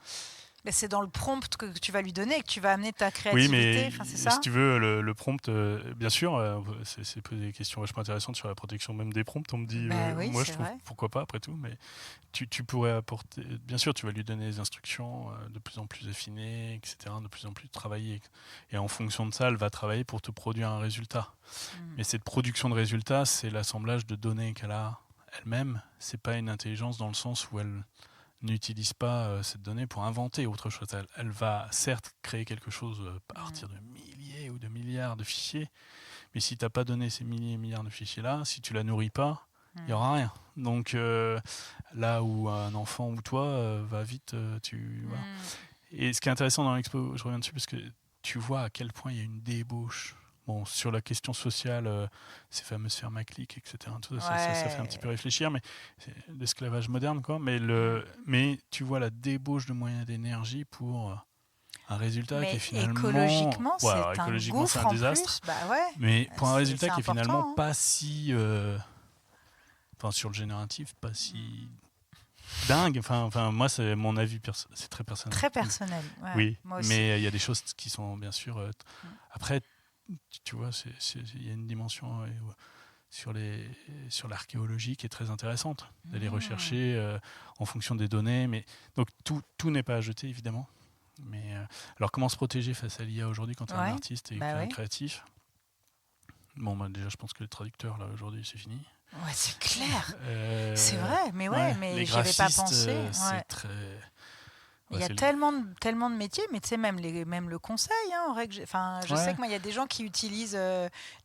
Mais c'est dans le prompt que tu vas lui donner que tu vas amener ta oui, créativité. mais Enfin, c'est ça. si tu veux, le prompt, bien sûr, c'est poser des questions vachement intéressantes sur la protection même des prompts. On me dit, Bah oui, moi c'est je trouve vrai. pourquoi pas après tout, mais tu pourrais apporter. Bien sûr, tu vas lui donner des instructions de plus en plus affinées, etc., de plus en plus travaillées. Et en fonction de ça, elle va travailler pour te produire un résultat. Mais cette production de résultats, c'est l'assemblage de données qu'elle a elle-même. C'est pas une intelligence dans le sens où elle n'utilise pas cette donnée pour inventer autre chose. Elle va certes créer quelque chose à partir de milliers ou de milliards de fichiers, mais si tu n'as pas donné ces milliers et milliards de fichiers-là, si tu la nourris pas, il n'y aura rien. Donc là où un enfant ou toi va vite, voilà. Et ce qui est intéressant dans l'expo, je reviens dessus parce que tu vois à quel point il y a une débauche. Bon, sur la question sociale, ces fameuses fermes à clics, etc. Tout ça, ça fait un petit peu réfléchir, mais c'est l'esclavage moderne, quoi. Mais tu vois la débauche de moyens d'énergie pour un résultat qui est Mais finalement, écologiquement, ouais, alors, c'est un écologiquement, c'est un gouffre en désastre, plus. Bah ouais, mais pour un résultat c'est qui est finalement important. Hein. pas si, enfin sur le génératif, pas si dingue. Enfin, moi, c'est mon avis, c'est très personnel. Très personnel. Ouais, Oui, moi aussi. mais il y a des choses qui sont bien sûr. Après, tu vois, il y a une dimension sur l'archéologie qui est très intéressante, d'aller rechercher en fonction des données. Mais donc tout n'est pas à jeter évidemment. Mais alors comment se protéger face à l'IA aujourd'hui quand tu es un artiste et un créatif? Bon, déjà, je pense que les traducteurs là aujourd'hui, c'est fini. Ouais, c'est clair. C'est vrai, mais mais j'y avais pas pensé. C'est très. Il y a tellement de métiers, mais tu sais, même le conseil, hein, en règle. Enfin, je sais que moi, il y a des gens qui utilisent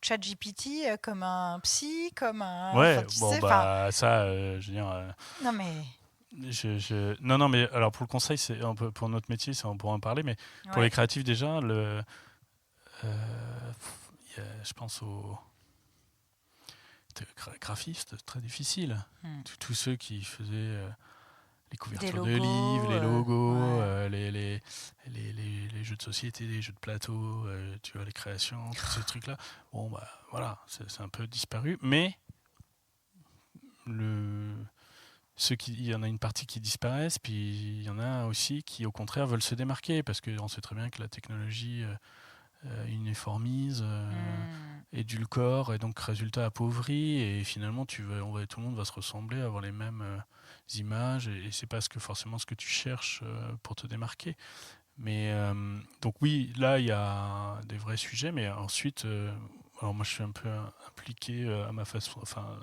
ChatGPT comme un psy, comme un. Ouais, ça, je veux dire. Non, mais. Non, mais alors pour le conseil, c'est un peu pour notre métier, on pourra en parler, mais pour les créatifs déjà, je pense aux graphistes, très difficile. Tous ceux qui faisaient les couvertures de livres, les logos, les jeux de société, les jeux de plateau, tu vois, les créations, tous ces trucs-là. Bon, bah voilà, c'est un peu disparu, mais il y en a une partie qui disparaissent, puis il y en a aussi qui, au contraire, veulent se démarquer, parce qu'on sait très bien que la technologie uniformise, édulcore, et donc résultat appauvri, et finalement tout le monde va se ressembler, avoir les mêmes images, et c'est pas forcément ce que tu cherches pour te démarquer. Mais donc oui, là il y a des vrais sujets, mais ensuite, alors moi je suis un peu impliqué à ma façon, enfin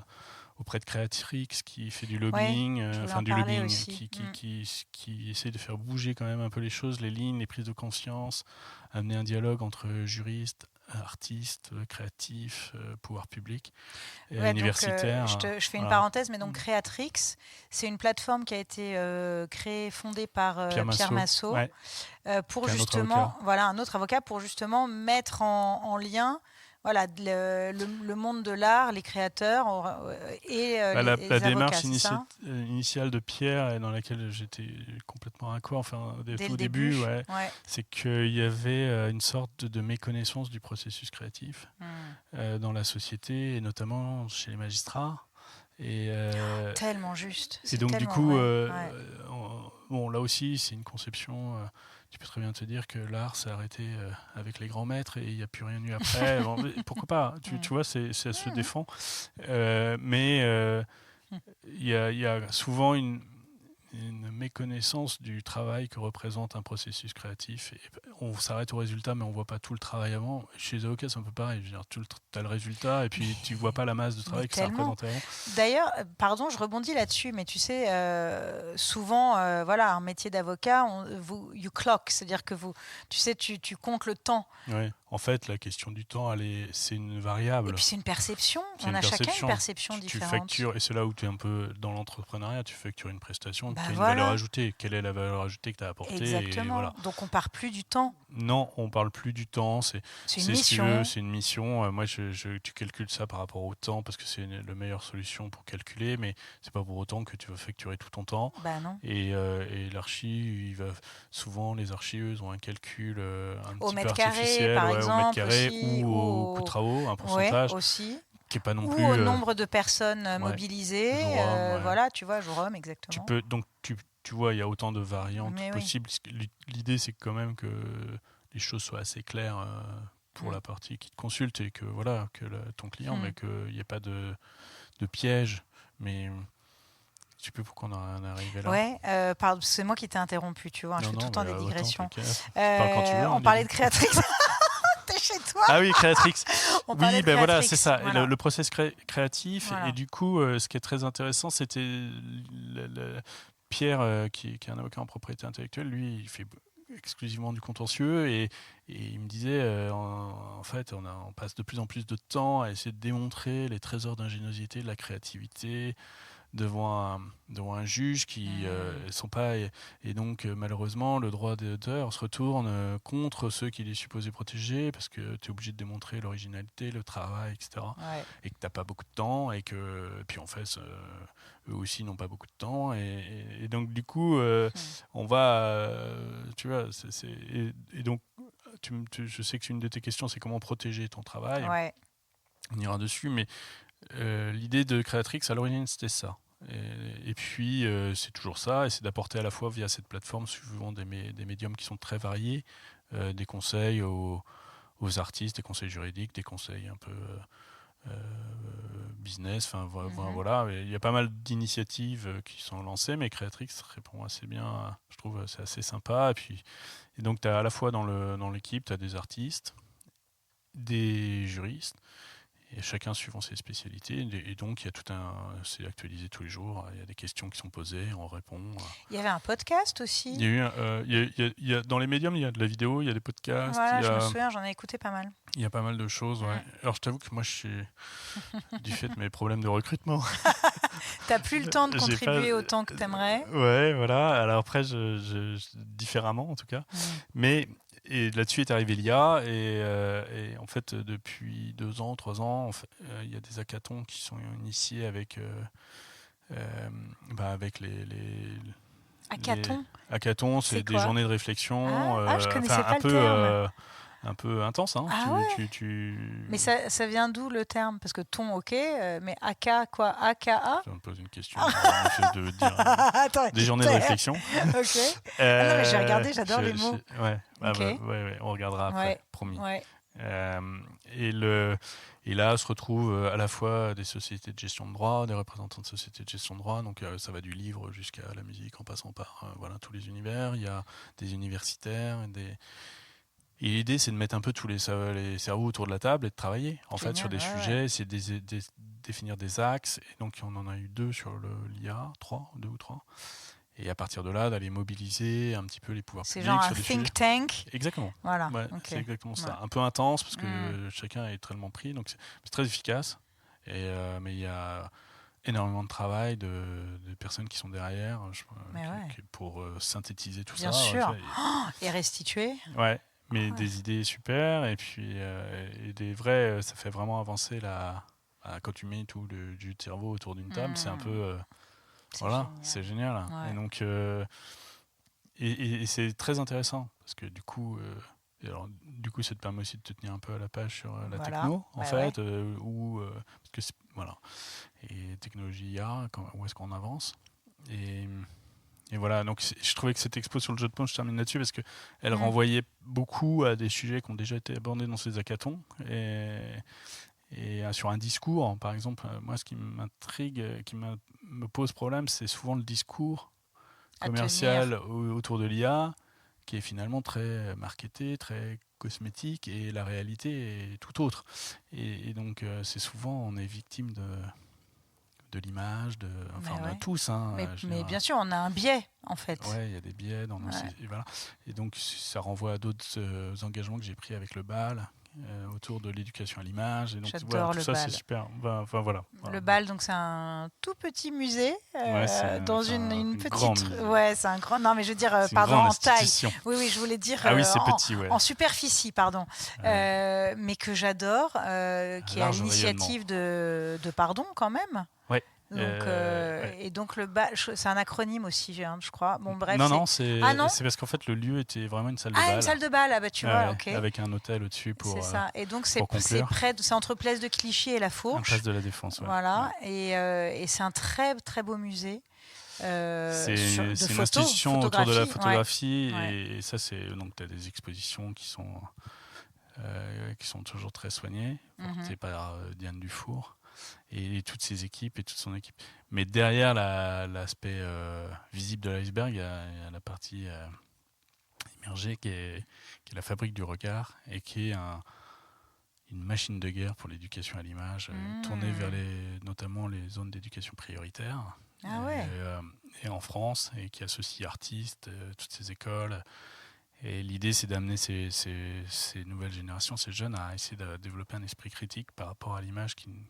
auprès de Creatrix qui fait du lobbying, qui essaie de faire bouger quand même un peu les choses, les lignes, les prises de conscience, amener un dialogue entre juristes, artistes, créatifs, pouvoir public et universitaires. Je fais une parenthèse, mais donc Creatrix, c'est une plateforme qui a été fondée par Pierre Massot, pour justement, un autre avocat, pour justement mettre en lien le monde de l'art, les créateurs et la les démarche avocats, initiale de Pierre, et dans laquelle j'étais complètement d'accord, au début, c'est qu'il y avait une sorte de méconnaissance du processus créatif dans la société, et notamment chez les magistrats. Et, tellement juste. Et donc du coup, bon, là aussi, c'est une conception. Tu peux très bien te dire que l'art s'est arrêté avec les grands maîtres et il n'y a plus rien eu après. Bon, pourquoi pas, tu vois, ça se défend. Mais il y a souvent une méconnaissance du travail que représente un processus créatif. Et on s'arrête au résultat, mais on ne voit pas tout le travail avant. Chez les avocats, c'est un peu pareil. Tu as le résultat et puis tu ne vois pas la masse de travail que ça représente avant. D'ailleurs, pardon, je rebondis là-dessus, mais tu sais, souvent, un métier d'avocat, you clock, c'est-à-dire que tu comptes le temps. Oui. En fait, la question du temps, c'est une variable. Et puis c'est une perception. Chacun une perception différente. Tu factures, et c'est là où tu es un peu dans l'entrepreneuriat, tu factures une prestation qui a une valeur ajoutée. Quelle est la valeur ajoutée que tu as apportée? Exactement. Donc on ne parle plus du temps. Non, on ne parle plus du temps. C'est une mission. C'est une mission. Moi, tu calcules ça par rapport au temps parce que c'est la meilleure solution pour calculer, mais c'est pas pour autant que tu vas facturer tout ton temps. Bah non. Et l'archi, souvent les archiveuses ont un calcul un au petit mètre peu artificiel, carré, par exemple, au mètre carré aussi, ou au coût de travaux, un pourcentage aussi. Qui est pas non ou plus au nombre de personnes mobilisées. Jour homme, tu vois, jour homme, exactement. Donc tu vois, il y a autant de variantes Mais possibles. L'idée, c'est quand même que les choses soient assez claires pour la partie qui te consulte et que voilà, que ton client, mais qu'il n'y ait pas de piège. Mais je sais plus pourquoi on est arrivé là. Ouais, pardon, c'est moi qui t'ai interrompu, tu vois, je fais tout le temps des digressions. Tu parles quand tu veux. On parlait de Créatrix. T'es chez toi. Ah oui, Créatrix. Oui, ben voilà, c'est ça. Voilà. Le process créatif. Voilà. Et du coup, ce qui est très intéressant, c'était Pierre, qui est un avocat en propriété intellectuelle. Lui, il fait exclusivement du contentieux et il me disait en fait on passe de plus en plus de temps à essayer de démontrer les trésors d'ingéniosité, de la créativité devant un juge qui sont pas et donc malheureusement le droit d'auteur se retourne contre ceux qu'il est supposé protéger parce que tu es obligé de démontrer l'originalité, le travail, etc. Et que tu n'as pas beaucoup de temps et puis en fait eux aussi n'ont pas beaucoup de temps et donc du coup on va tu vois et donc je sais que une de tes questions c'est comment protéger ton travail. On ira dessus, mais l'idée de Créatrix à l'origine c'était ça. Et puis c'est toujours ça, et c'est d'apporter à la fois via cette plateforme souvent des médiums qui sont très variés, des conseils aux artistes, des conseils juridiques, des conseils un peu business, voilà. Il y a pas mal d'initiatives qui sont lancées, mais Créatrix répond assez bien, je trouve c'est assez sympa. Et donc tu as à la fois dans l'équipe, tu as des artistes, des juristes, et chacun suivant ses spécialités. Et donc, il y a c'est actualisé tous les jours. Il y a des questions qui sont posées, on répond. Il y avait un podcast aussi. Il y a dans les médiums, il y a de la vidéo, il y a des podcasts. Voilà, je me souviens, j'en ai écouté pas mal. Il y a pas mal de choses, ouais. Alors, je t'avoue que moi, je suis du fait de mes problèmes de recrutement. T'as plus le temps de contribuer autant que t'aimerais. Ouais, voilà. Alors après, différemment en tout cas. Mais et là-dessus est arrivé l'IA et en fait depuis 2 ans, 3 ans, il y a des hackathons qui sont initiés avec hackathons, c'est des journées de réflexion. Je connaissais pas le terme. Un peu intense, hein. Mais ça vient d'où le terme? Parce que ton, ok, mais AKA quoi? AKA? Je me pose une question. De dire des journées de réflexion. Ok. Non, mais j'ai regardé, j'adore les mots. Ouais, on regardera après, promis. Et là se retrouvent à la fois des sociétés de gestion de droit, des représentants de sociétés de gestion de droit, donc ça va du livre jusqu'à la musique en passant par tous les univers. Il y a des universitaires, et l'idée, c'est de mettre un peu tous les cerveaux autour de la table et de travailler fait sur des sujets, c'est de définir des axes. Et donc, on en a eu 2 sur l'IA, 2 ou 3. Et à partir de là, d'aller mobiliser un petit peu les pouvoirs publics. C'est genre un think tank. Exactement. Voilà. C'est exactement ça. Un peu intense parce que chacun est tellement pris. Donc, c'est très efficace. Mais il y a énormément de travail de personnes qui sont derrière pour synthétiser tout ça. Bien sûr. Et restituer. Ouais. Mais des idées super, et puis des vrais, ça fait vraiment avancer quand tu mets tout le jus de cerveau autour d'une table, c'est un peu c'est génial. Ouais. Et donc et c'est très intéressant parce que du coup ça te permet aussi de te tenir un peu à la page sur la techno en fait parce que voilà, et technologie IA, où est-ce qu'on avance et voilà, donc je trouvais que cette expo sur le jeu de paume, je termine là-dessus, parce qu'elle renvoyait beaucoup à des sujets qui ont déjà été abordés dans ces hackathons. Et sur un discours, par exemple, moi, ce qui m'intrigue, qui me pose problème, c'est souvent le discours commercial autour de l'IA, qui est finalement très marketé, très cosmétique, et la réalité est tout autre. Et donc, c'est souvent, on est victime de l'image, on a tous. Mais bien sûr, on a un biais, en fait. Oui, il y a des biais dans nos... Et donc, ça renvoie à d'autres engagements que j'ai pris avec le BAL, autour de l'éducation à l'image. Et donc, j'adore tout le ça, BAL. C'est super. Voilà. Le BAL, donc c'est un tout petit musée dans une petite... Musée. Ouais, c'est un grand... Non, mais je veux dire, pardon, en taille. Oui, je voulais dire c'est petit, en superficie, pardon. Mais que j'adore, qui est à l'initiative de Pardon, quand même. Ouais. Donc, et donc le BAL, c'est un acronyme aussi, je crois. Bon, bref. Non, c'est parce qu'en fait le lieu était vraiment une salle de BAL. Une salle de BAL, tu vois, ok. Avec un hôtel au-dessus pour. C'est ça. Et donc c'est c'est entre Place de Clichy et la Fourche. Place de la Défense. Voilà. Et c'est un très très beau musée. C'est de une institution autour de la photographie, ouais. et ça, donc tu as des expositions qui sont toujours très soignées, portées par Diane Dufour et toutes ses équipes et toute son équipe. Mais derrière l'aspect visible de l'iceberg, il y a la partie immergée qui est la fabrique du regard et qui est une machine de guerre pour l'éducation à l'image, tournée vers notamment les zones d'éducation prioritaire. Ah ouais. Et en France, et qui associe artistes, toutes ces écoles. Et l'idée, c'est d'amener ces nouvelles générations, ces jeunes, à essayer de développer un esprit critique par rapport à l'image qui nous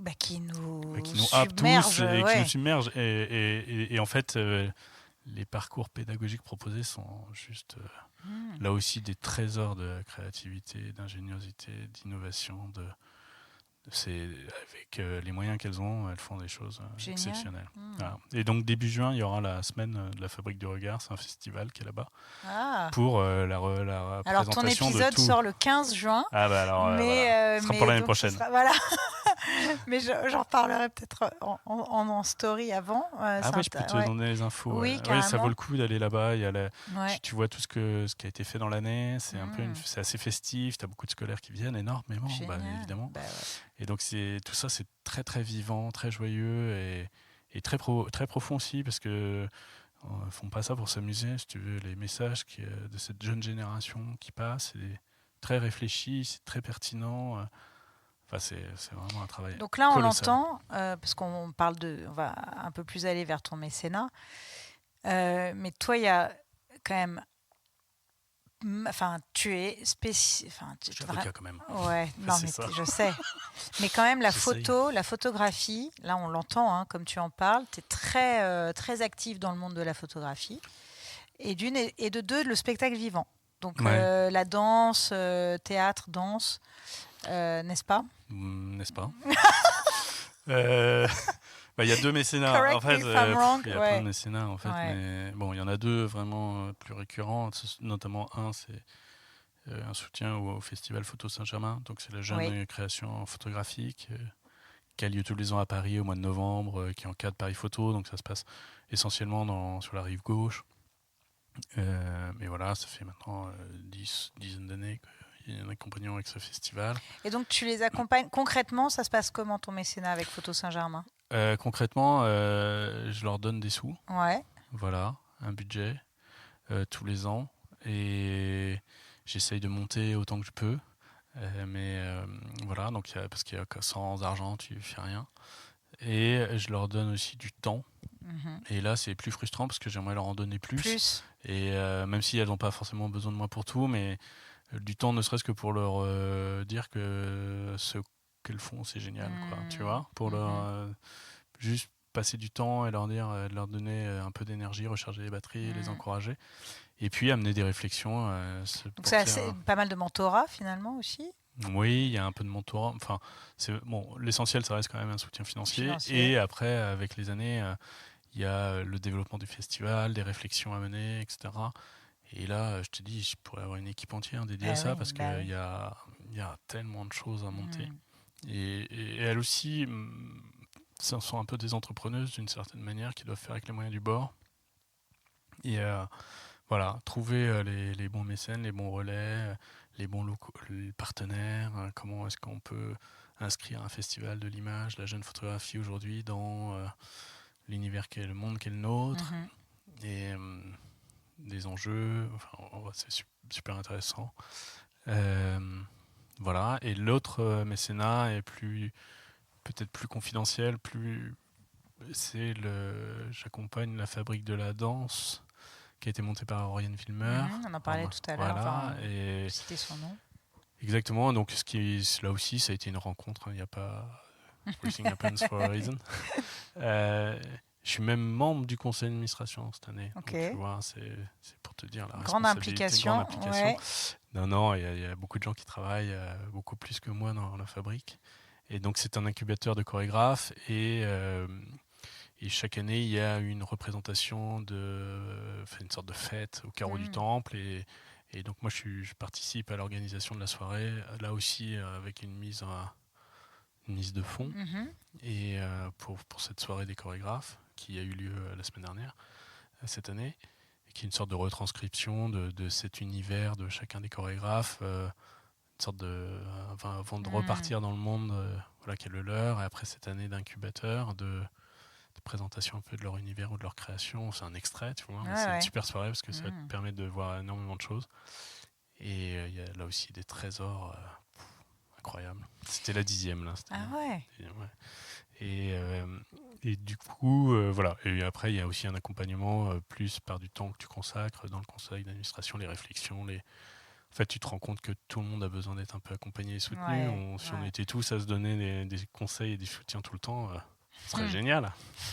happe tous et qui nous submerge. Et en fait, les parcours pédagogiques proposés sont juste, là aussi, des trésors de créativité, d'ingéniosité, d'innovation, c'est avec les moyens qu'elles ont, elles font des choses exceptionnelles. Voilà. Et donc début juin, il y aura la semaine de la Fabrique du Regard, c'est un festival qui est là-bas pour la présentation. Alors ton épisode sort le 15 juin. Ah bah alors, voilà. Ce sera pour l'année prochaine. Voilà. Mais j'en reparlerai peut-être en story avant. Ah oui, je peux te donner les infos. Oui, ça vaut le coup d'aller là-bas. Tu vois tout ce qui a été fait dans l'année. C'est c'est assez festif. Tu as beaucoup de scolaires qui viennent, énormément, évidemment. Bah ouais. Et donc tout ça, c'est très très vivant, très joyeux et très profond aussi, parce que ne font pas ça pour s'amuser. Si tu veux, les messages de cette jeune génération qui passe, c'est très réfléchi, c'est très pertinent. Enfin, c'est vraiment un travail. Donc là, colossal. On l'entend, parce qu'on va un peu plus aller vers ton mécénat. Mais toi, il y a quand même. Enfin, tu es spécial. Je suis avocat quand même. Ouais, non, mais je sais. Mais quand même, la photographie, là, on l'entend, comme tu en parles, tu es très, très actif dans le monde de la photographie. Et de deux, le spectacle vivant. Donc, la danse, théâtre, danse, n'est-ce pas ? N'est-ce pas ? Il y a deux mécénats. En fait, il y a plein de mécénats, en fait. Mais bon, il y en a deux vraiment plus récurrents. Notamment un, c'est un soutien au Festival Photo Saint-Germain. Donc, c'est la jeune création photographique qui a lieu tous les ans à Paris au mois de novembre, qui encadre Paris Photo. Donc, ça se passe essentiellement sur la rive gauche. Mais voilà, ça fait maintenant dizaine d'années qu'il y a un accompagnement avec ce festival. Et donc, tu les accompagnes concrètement, ça se passe comment ton mécénat avec Photo Saint-Germain ? Concrètement, je leur donne des sous. Ouais. Voilà, un budget tous les ans. Et j'essaye de monter autant que je peux. Mais voilà, donc parce qu'il y a sans argent, tu fais rien. Et je leur donne aussi du temps. Et là, c'est plus frustrant parce que j'aimerais leur en donner plus. Et même si elles n'ont pas forcément besoin de moi pour tout, mais du temps, ne serait-ce que pour leur dire que ce qu'elles font, c'est génial, quoi, tu vois, pour leur juste passer du temps et leur dire, leur donner un peu d'énergie, recharger les batteries, les encourager, et puis amener des réflexions. Donc c'est pas mal de mentorat finalement aussi. Oui, il y a un peu de mentorat. Enfin, l'essentiel, ça reste quand même un soutien financier. Et après, avec les années, il y a le développement du festival, des réflexions à mener, etc. Et là, je te dis, je pourrais avoir une équipe entière dédiée à ça, parce qu'il y a tellement de choses à monter. Et elles aussi, ce sont un peu des entrepreneuses d'une certaine manière, qui doivent faire avec les moyens du bord. Et voilà, trouver les bons mécènes, les bons relais, les bons les partenaires, comment est-ce qu'on peut inscrire un festival de l'image, la jeune photographie aujourd'hui dans l'univers le monde qui est le nôtre, et des enjeux, c'est super intéressant. Voilà, et l'autre mécénat est peut-être plus confidentiel, j'accompagne la Fabrique de la danse, qui a été montée par Oriane Vilmer. On en parlait tout à l'heure, et c'était son nom. Exactement, donc là aussi, ça a été une rencontre, il n'y a pas... Everything happens for a reason. Je suis même membre du conseil d'administration cette année. Okay. Donc, tu vois, c'est pour te dire la grande implication. Ouais. Non, il y a beaucoup de gens qui travaillent beaucoup plus que moi dans la fabrique. Et donc, c'est un incubateur de chorégraphes. Et chaque année, il y a une représentation une sorte de fête au carreau du temple. Et donc, moi, je participe à l'organisation de la soirée. Là aussi, avec une mise une mise de fonds Mhm. et pour cette soirée des chorégraphes qui a eu lieu la semaine dernière, cette année, et qui est une sorte de retranscription de cet univers de chacun des chorégraphes, une sorte avant de repartir dans le monde voilà, qui est le leur, et après cette année d'incubateur, de présentation un peu de leur univers ou de leur création. C'est un extrait, tu vois, mais c'est une super soirée parce que ça te permet de voir énormément de choses. Et il y a là aussi des trésors incroyables. C'était la 10e là. Ah ouais. Ouais. Et du coup, voilà. Et après, il y a aussi un accompagnement plus par du temps que tu consacres dans le conseil d'administration, les réflexions, En fait, tu te rends compte que tout le monde a besoin d'être un peu accompagné et soutenu. Si on était tous à se donner des conseils et des soutiens tout le temps, ce serait génial.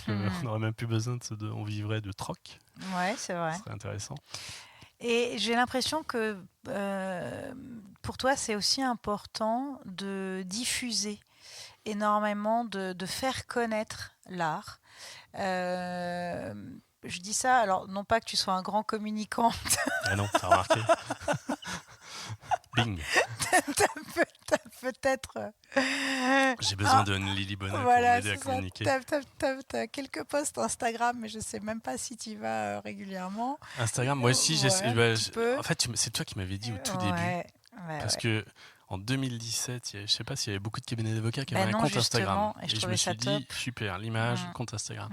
On n'aurait même plus besoin on vivrait de troc. Ouais, c'est vrai. Ce serait intéressant. Et j'ai l'impression que pour toi, c'est aussi important de diffuser énormément, de faire connaître l'art. Je dis ça, alors non pas que tu sois un grand communicant, Ah non, t'as remarqué. Bing. t'as peut-être... J'ai besoin d'une Lily Bonnet pour m'aider à communiquer. T'as quelques posts Instagram, mais je sais même pas si tu y vas régulièrement. Instagram, moi aussi, ouais, en fait, c'est toi qui m'avais dit au tout début. Parce que en 2017, je sais pas s'il y avait beaucoup de cabinets d'avocats qui avaient un compte Instagram. Et je me suis dit, super, l'image, compte Instagram.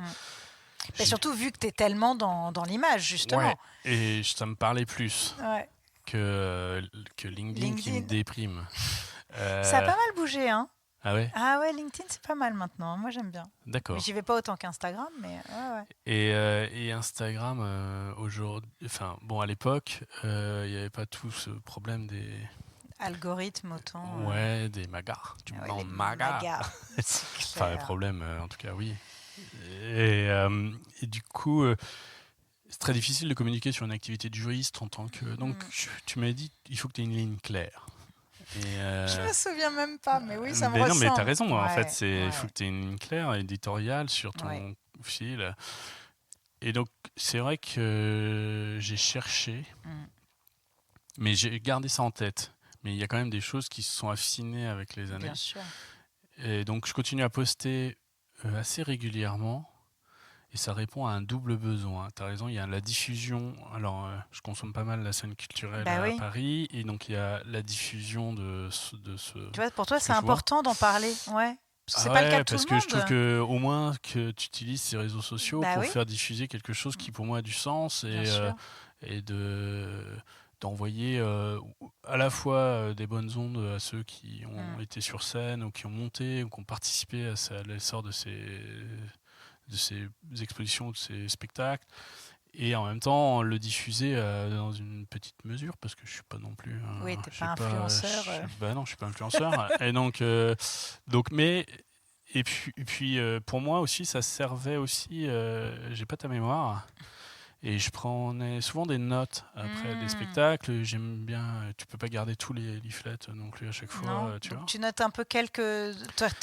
Et surtout vu que tu es tellement dans l'image, justement. Ouais, et ça me parlait plus que LinkedIn qui me déprime. Ça a pas mal bougé, hein. Ah ouais? Ah ouais, LinkedIn, c'est pas mal maintenant. Moi, j'aime bien. D'accord. Mais j'y vais pas autant qu'Instagram, mais ouais. Et Instagram, aujourd'hui... Enfin, bon, à l'époque, il n'y avait pas tout ce problème des... Algorithmes autant. Ouais, des magas. Du blanc maga. Enfin, problème, en tout cas, oui. Et du coup, c'est très difficile de communiquer sur une activité de juriste en tant que... Donc, tu m'as dit, il faut que tu aies une ligne claire. Je me souviens même pas, mais oui, ça me ressemble. Non, mais t'as raison, en fait, il faut que tu aies une ligne claire, éditoriale sur ton fil. Et donc, c'est vrai que j'ai cherché, mais j'ai gardé ça en tête. Mais il y a quand même des choses qui se sont affinées avec les années. Bien sûr. Et donc, je continue à poster assez régulièrement. Et ça répond à un double besoin. Tu as raison, il y a la diffusion. Alors, je consomme pas mal la scène culturelle à Paris. Et donc, il y a la diffusion de ce... Tu vois, pour toi, c'est important d'en parler. Ouais. Parce que c'est pas le cas de tout le monde. Parce que je trouve qu'au moins que tu utilises ces réseaux sociaux pour faire diffuser quelque chose qui, pour moi, a du sens. Et d'envoyer à la fois des bonnes ondes à ceux qui ont été sur scène ou qui ont monté ou qui ont participé à l'essor de ces expositions, de ces spectacles, et en même temps le diffuser dans une petite mesure, parce que je suis pas non plus oui, t'es pas influenceur. Non, je suis pas influenceur. Et donc mais et puis pour moi aussi ça servait aussi, j'ai pas ta mémoire. Et je prenais souvent des notes après des spectacles. J'aime bien. Tu peux pas garder tous les leaflets non plus à chaque fois. Non. Tu vois. Tu notes un peu tes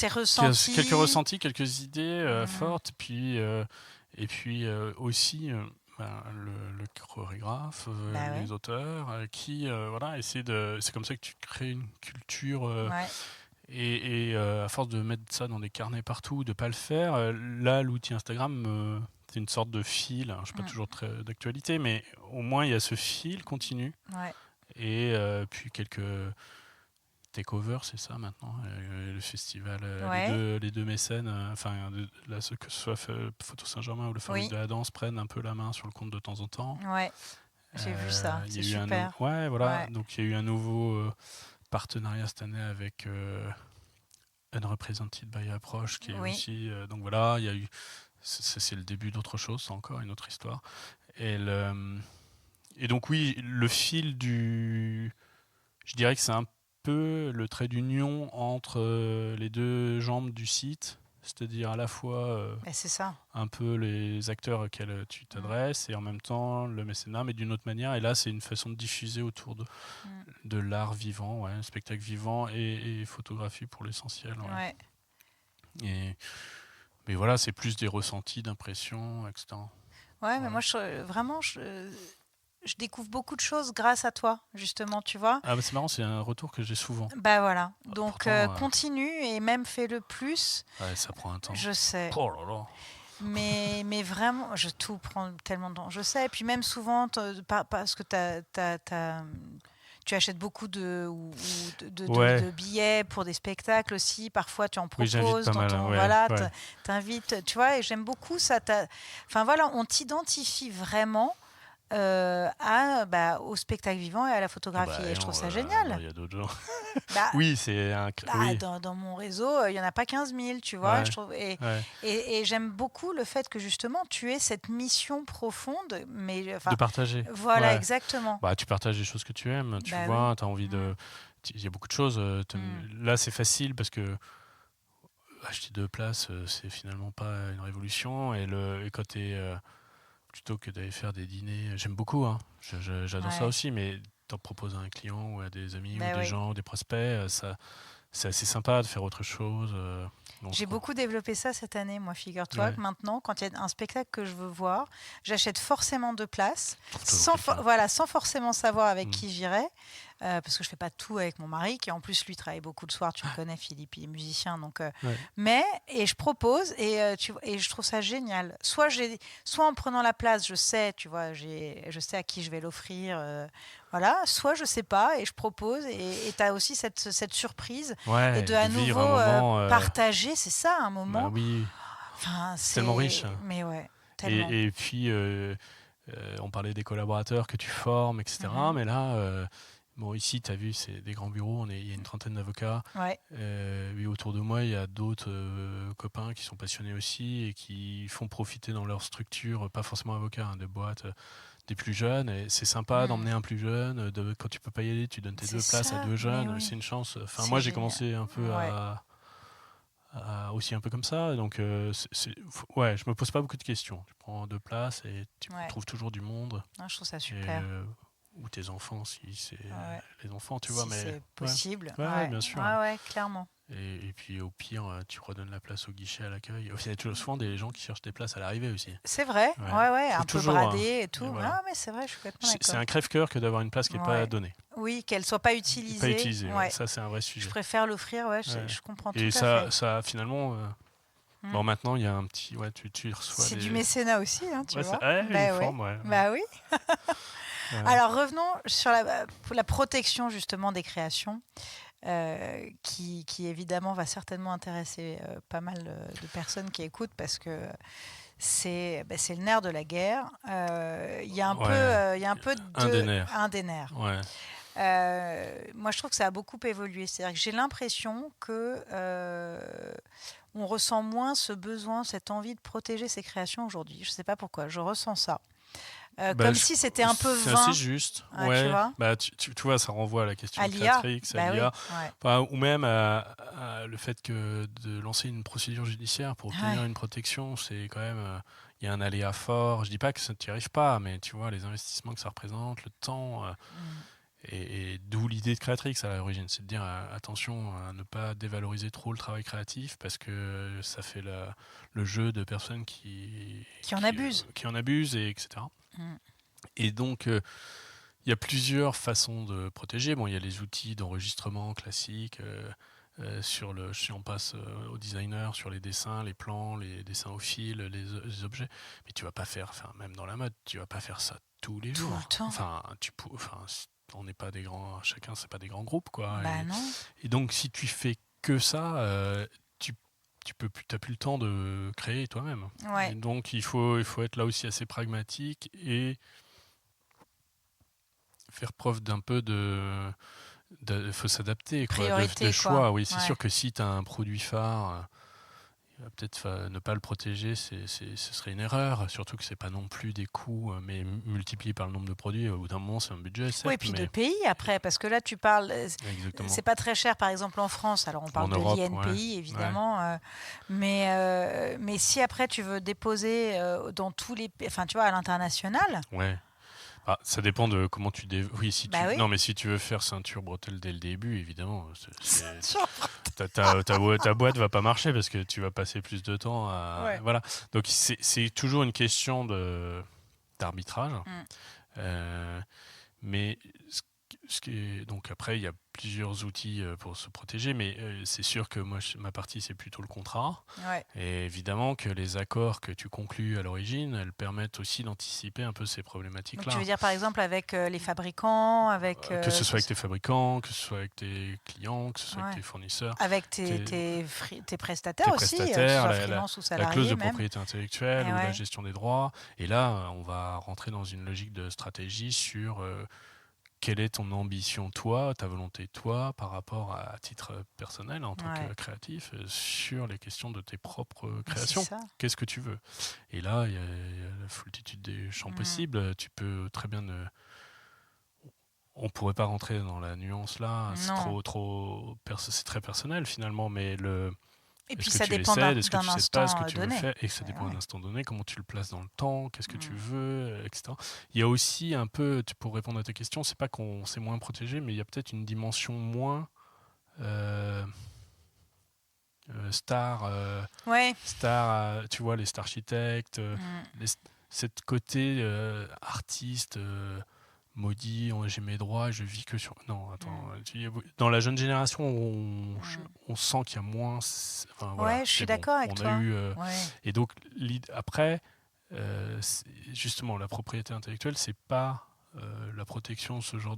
ressentis. Quelques ressentis, quelques idées fortes. Et puis aussi le chorégraphe, les auteurs qui essaient de. C'est comme ça que tu crées une culture. Et à force de mettre ça dans des carnets partout, de pas le faire, là l'outil Instagram. C'est une sorte de fil, je ne suis pas toujours très d'actualité, mais au moins il y a ce fil continu. Et puis quelques takeovers, c'est ça maintenant, le festival, les deux mécènes, que ce soit Photo Saint-Germain ou le Fabrice de la Danse, prennent un peu la main sur le compte de temps en temps. Ouais, j'ai vu ça, c'est super. Donc il y a eu un nouveau partenariat cette année avec Unrepresented by Approach, qui est aussi... donc voilà, il y a eu... C'est le début d'autre chose, c'est encore une autre histoire. Et donc oui, le fil du... Je dirais que c'est un peu le trait d'union entre les deux jambes du site, c'est-à-dire à la fois un peu les acteurs auxquels tu t'adresses et en même temps le mécénat, mais d'une autre manière. Et là, c'est une façon de diffuser autour de l'art vivant, spectacle vivant et photographie pour l'essentiel. Mais voilà, c'est plus des ressentis, d'impressions, etc. Ouais, mais moi, je je découvre beaucoup de choses grâce à toi, justement, tu vois. Ah, bah, c'est marrant, c'est un retour que j'ai souvent. Bah voilà. Donc, Pourtant, continue et même fais-le plus. ouais, ça prend un temps. Je sais. Oh là là. Mais vraiment, tout prend tellement de temps. Je sais. Et puis même souvent, parce que tu achètes beaucoup Ouais. de billets pour des spectacles aussi. Parfois, tu en Oui, j'invite proposes pas dans mal. ton... Ouais, Voilà, ouais. t'invites. Tu vois, et j'aime beaucoup ça. Enfin voilà, on t'identifie vraiment au spectacle vivant et à la Ah photographie. bah Et je non, trouve ça non, génial. il y a d'autres gens. Bah, Oui, c'est un. Oui, dans mon réseau, il n'y en a pas 15 000, tu vois. ouais, Je trouve, ouais. et j'aime beaucoup le fait que justement, tu aies cette mission profonde. Mais, De enfin, partager. voilà, Ouais. exactement. Bah, tu partages des choses que tu aimes, tu Bah oui. vois, tu as envie Mm, de. Il y a beaucoup de choses. mm. Là, c'est facile parce que acheter 2 places, c'est finalement pas une révolution. Et quand plutôt que d'aller faire des dîners, j'aime beaucoup, hein. J'adore ça Ouais, aussi, mais t'en proposes à un client ou à des amis ou bah des oui. gens, des prospects, c'est assez sympa de faire autre chose. Donc, J'ai beaucoup développé ça cette année, moi, figure-toi, ouais, que maintenant, quand il y a un spectacle que je veux voir, j'achète forcément 2 places, je trouve toujours quelqu'un. voilà, sans forcément savoir avec Mm. qui j'irai, parce que je fais pas tout avec mon mari, qui en plus, lui, travaille beaucoup le soir, tu le connais, Philippe, il est musicien, donc... Ouais. et je propose, et je trouve ça génial. Soit en prenant la place, je sais, tu vois, je sais à qui je vais l'offrir, voilà, soit je sais pas, et je propose, et tu as aussi cette surprise, et Ouais, de de à vivre nouveau un moment. partager, c'est ça, un Bah moment. oui, Enfin, c'est tellement riche. Mais ouais, tellement. Et puis, on parlait des collaborateurs que tu formes, etc. Mhm. Mais là, bon, ici, tu as vu, c'est des grands bureaux, il y a une trentaine d'avocats. Ouais. Et autour de moi, il y a d'autres copains qui sont passionnés aussi et qui font profiter dans leur structure, pas forcément avocats, hein, de boîtes, des plus jeunes. Et c'est sympa Mm. d'emmener un plus jeune. Quand tu peux pas y aller, tu donnes tes C'est 2 places à ça, deux mais jeunes. oui, C'est une chance. Enfin, c'est moi, j'ai génial. commencé un peu Ouais. aussi un peu comme ça. Donc, ouais, je me pose pas beaucoup de questions. Tu prends 2 places et tu Ouais. trouves toujours du monde. Non, je trouve ça Et, super. ou tes enfants, si c'est Ouais. les enfants, tu vois. Si Mais c'est ouais, possible. ouais, Ouais. bien sûr. Ouais, ouais, clairement. Et puis au pire, tu redonnes la place au guichet à l'accueil. Il y a toujours souvent des gens qui cherchent des places à l'arrivée aussi. C'est vrai, Ouais. ouais, ouais, Trouve un peu toujours. bradé et Et tout. voilà. Ah, mais c'est vrai, je suis complètement C'est d'accord. un crève-cœur que d'avoir une place qui n'est pas Ouais. donnée, Oui, qu'elle soit pas pas utilisée. utilisée. Ouais. Ouais. Ça, c'est un vrai Je sujet. préfère l'offrir, ouais, Ouais. je comprends tout Et à fait. ça finalement. Mm. Bon, maintenant, il y a un petit. Ouais, tu reçois C'est du les. mécénat aussi, hein, tu Ouais, vois. une Bah oui, forme, ouais. bah oui. Ouais. Alors revenons sur la protection justement des créations, qui évidemment va certainement intéresser pas mal de personnes qui écoutent parce que c'est le nerf de la guerre. Il y a un peu, Ouais. il y a un peu Un des nerfs. un des nerfs. Ouais. Moi, je trouve que ça a beaucoup évolué. C'est-à-dire que j'ai l'impression que on ressent moins ce besoin, cette envie de protéger ses créations aujourd'hui. Je ne sais pas pourquoi, je ressens ça. Bah, Comme si c'était un peu c'est assez vain, juste. hein, tu Ouais. vois, Bah, tu vois, ça renvoie à la question à de l'IA. Créatrix, à Bah oui, l'IA. ouais. Enfin, ou même à le fait que de lancer une procédure judiciaire pour obtenir Ouais. une protection, c'est quand même. Il y a un aléa fort. Je dis pas que ça ne t'y arrive pas, mais tu vois, les investissements que ça représente, le temps. Mm. Et d'où l'idée de Créatrix à l'origine, c'est de dire attention à ne pas dévaloriser trop le travail créatif parce que ça fait le jeu de personnes Qui en abusent. qui en abusent, et etc. Mm. Et donc, il y a plusieurs façons de protéger. Bon, il y a les outils d'enregistrement classiques. Si on passe au designer, sur les dessins, les plans, les dessins au fil, les objets. Mais tu vas pas faire, enfin, même dans la mode, tu vas pas faire ça tous les Tout le jours. temps. Enfin, on n'est pas des grands, chacun, c'est pas des grands groupes, quoi. Bah non. Et donc, si tu fais que ça, tu t'as plus le temps de créer toi-même. Et Ouais. donc, il faut être là aussi assez pragmatique et faire preuve d'un peu faut s'adapter, quoi, Priorité, de quoi. choix. Oui, c'est Ouais. sûr que si tu as un produit phare, peut-être ne pas le protéger, ce serait une erreur. Surtout que c'est pas non plus des coûts, mais multipliés par le nombre de produits. Au bout d'un moment, c'est un budget, Oui, et certes, puis de mais pays après, parce que là, tu parles, exactement. c'est pas très cher, par exemple, en France. Alors, on En parle de Europe, ouais, l'INPI, ouais, évidemment, mais si après tu veux déposer dans tous les, enfin, tu vois, à l'international, ouais. Ah, ça dépend de comment oui, bah oui. non, mais si tu veux faire ceinture bretelle dès le début, évidemment, Sur- ta boîte va pas marcher parce que tu vas passer plus de temps à Ouais. voilà. Donc c'est toujours une question d'arbitrage. Mm. Mais donc après, il y a plusieurs outils pour se protéger, mais c'est sûr que moi, ma partie, c'est plutôt le contrat. Ouais. Et évidemment que les accords que tu conclus à l'origine, elles permettent aussi d'anticiper un peu ces Donc tu problématiques-là. veux dire par exemple avec les fabricants, avec Que ce soit avec tes fabricants, que ce soit avec tes clients, que ce soit avec ouais. tes fournisseurs, avec tes tes prestataires tes aussi, que ce prestataires, soit freelance ou la salarié clause de même. propriété intellectuelle Et ou la ouais. gestion des droits. Et là, on va rentrer dans une logique de stratégie sur quelle est ton ambition, toi, ta volonté, toi, par rapport à titre personnel, en tant que créatif, sur les questions de tes propres créations. Qu'est-ce que tu veux? Et là, il y a la foultitude des champs possibles. Tu peux très bien ne... On pourrait pas rentrer dans la nuance là, c'est c'est très personnel finalement, mais et puis est-ce que ça tu dépend l'essaides, est-ce que tu sais pas ce que instant tu veux donné. faire, et que ça dépend d'un instant donné, comment tu le places dans le temps, qu'est-ce que tu veux, etc. Il y a aussi un peu, pour répondre à ta question, c'est pas qu'on s'est moins protégé, mais il y a peut-être une dimension moins star, tu vois, les star architectes, cette côté artiste maudit, j'ai mes droits, je vis que sur... Non, attends, dans la jeune génération, on sent qu'il y a moins... Enfin, voilà, je suis d'accord avec toi. Et donc, après, justement, la propriété intellectuelle, c'est pas la protection, ce genre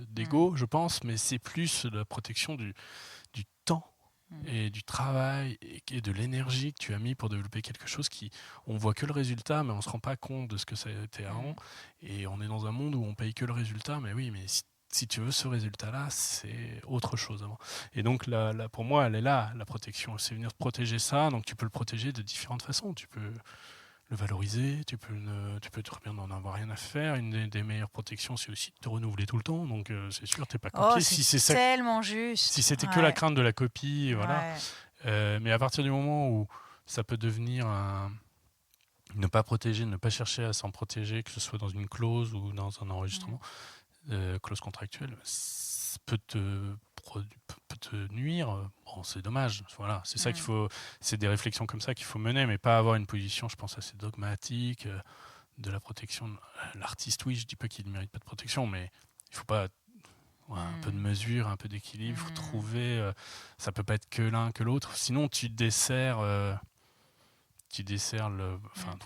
d'ego, je pense, mais c'est plus la protection du temps et du travail et de l'énergie que tu as mis pour développer quelque chose qui, on voit que le résultat, mais on se rend pas compte de ce que ça a été avant. Et on est dans un monde où on paye que le résultat, mais oui, mais si tu veux ce résultat-là, c'est autre chose avant. Et donc là, pour moi, elle est là, la protection. C'est venir protéger ça, donc tu peux le protéger de différentes façons. Tu peux le valoriser, tu peux très bien n'en avoir rien à faire. Une des meilleures protections, c'est aussi de te renouveler tout le temps. Donc c'est sûr, t'es pas copié. C'est tellement juste. Si c'était que la crainte de la copie, voilà. Mais à partir du moment où ça peut devenir ne pas protéger, ne pas chercher à s'en protéger, que ce soit dans une clause ou dans un enregistrement, clause contractuelle, peut te nuire. Bon, c'est dommage. Voilà, c'est ça qu'il faut. C'est des réflexions comme ça qu'il faut mener, mais pas avoir une position, je pense, assez dogmatique de la protection. L'artiste, oui, je dis pas qu'il ne mérite pas de protection, mais il faut pas un peu de mesure, un peu d'équilibre. Il faut trouver. Ça peut pas être que l'un que l'autre. Sinon, tu desserres.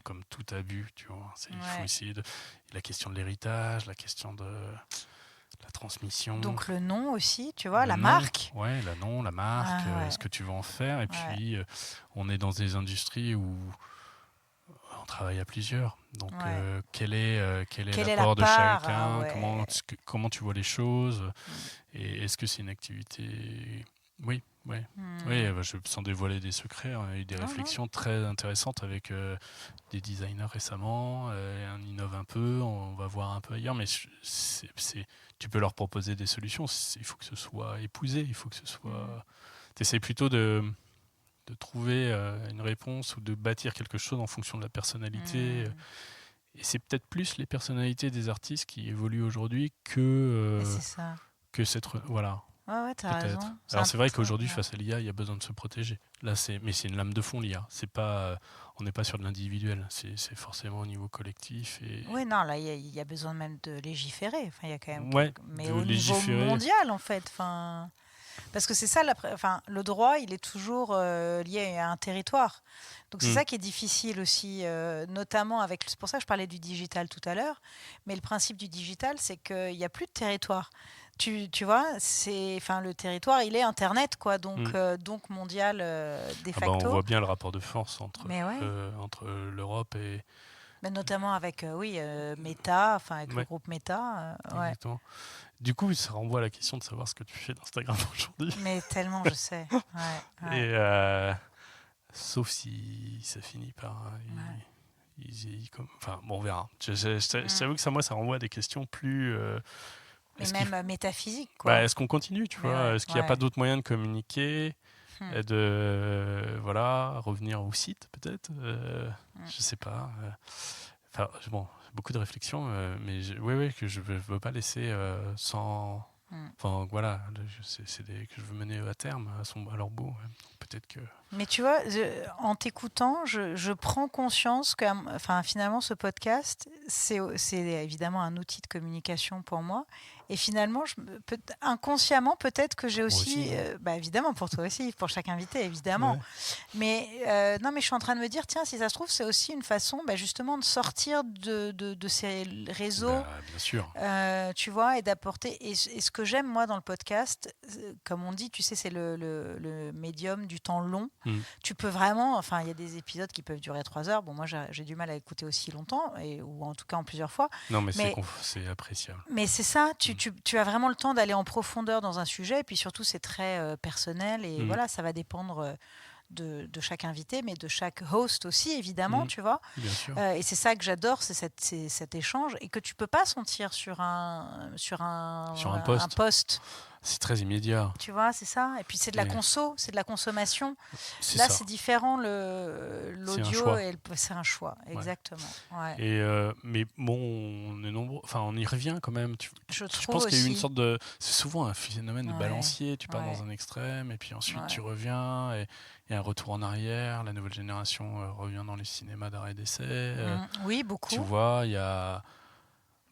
Comme tout abus, tu vois. Il faut essayer de. La question de l'héritage, la question de la transmission. Donc le nom aussi, tu vois, la marque. Ouais, la marque, ce que tu veux en faire. Et puis, on est dans des industries où on travaille à plusieurs. Donc, quel est l'apport de chacun, comment tu vois les choses, et est-ce que c'est une activité... Oui. Sans dévoiler des secrets, on a eu des réflexions très intéressantes avec des designers récemment. On innove un peu, on va voir un peu ailleurs, mais tu peux leur proposer des solutions. Il faut que ce soit épousé, il faut que ce soit... Tu essaies plutôt de trouver une réponse ou de bâtir quelque chose en fonction de la personnalité. Et c'est peut-être plus les personnalités des artistes qui évoluent aujourd'hui que cette... Voilà. T'as raison. Alors c'est vrai qu'aujourd'hui, face à l'IA, il y a besoin de se protéger. Là, mais c'est une lame de fond, l'IA. On n'est pas sur de l'individuel. C'est forcément au niveau collectif. Oui, non, là, il y a besoin même de légiférer. Enfin, il y a quand même. Mais de au niveau mondial, en fait. Enfin, parce que c'est ça, le droit, il est toujours lié à un territoire. Donc c'est ça qui est difficile aussi, notamment avec. C'est pour ça que je parlais du digital tout à l'heure. Mais le principe du digital, c'est qu'il n'y a plus de territoire. Tu vois, le territoire, il est Internet, quoi, donc mondial de facto. On voit bien le rapport de force entre l'Europe et... Mais notamment avec, Meta, avec le groupe Meta. Exactement. Du coup, ça renvoie à la question de savoir ce que tu fais d'Instagram aujourd'hui. Mais tellement, je sais. Et sauf si ça finit par... on verra. Je t'avoue que ça renvoie à des questions plus... Mais même métaphysique, quoi. Est-ce qu'on continue, tu vois? Est-ce qu'il n'y a pas d'autres moyens de communiquer, de revenir au site, peut-être? Je sais pas. Beaucoup de réflexions, mais que je ne veux pas laisser sans Enfin, voilà, c'est que je veux mener à terme, à leur bout. Ouais. Peut-être que... Mais tu vois, en t'écoutant, je prends conscience que enfin, finalement, ce podcast, c'est évidemment un outil de communication pour moi. Et finalement, inconsciemment, peut-être que j'ai Pour moi aussi, aussi. bah, évidemment, pour toi aussi, pour chaque invité, évidemment. Ouais. Mais non, mais je suis en train de me dire, tiens, si ça se trouve, c'est aussi une façon, bah, justement, de sortir de ces réseaux, Bah, bien sûr. tu vois, et d'apporter. Et ce que j'aime, moi, dans le podcast, comme on dit, tu sais, c'est le médium du temps long. Tu peux vraiment, enfin, il y a des épisodes qui peuvent durer 3 heures. Bon, moi, j'ai du mal à écouter aussi longtemps, ou en tout cas en plusieurs fois. Non, mais Mais c'est appréciable. mais c'est ça, tu as vraiment le temps d'aller en profondeur dans un sujet, et puis surtout, c'est très personnel, et voilà, ça va dépendre de chaque invité, mais de chaque host aussi, évidemment, tu vois. Bien sûr. Et c'est ça que j'adore, c'est cet échange, et que tu peux pas sentir sur Sur un un post. post. C'est très immédiat. Tu vois, c'est ça. Et puis c'est de la conso, c'est de la consommation. C'est Là, ça. c'est différent, C'est un l'audio, choix. c'est un choix, exactement. Ouais. Et mais bon, on est nombreux. Enfin, on y revient quand même. Je Je trouve pense qu'il y a eu une aussi. sorte de. C'est souvent un phénomène de Ouais, balancier. Tu pars ouais, dans un extrême et puis ensuite ouais. tu reviens et il y a un retour en arrière. La nouvelle génération revient dans les cinémas d'arrêt d'essai. Oui, beaucoup. Tu vois, il y a.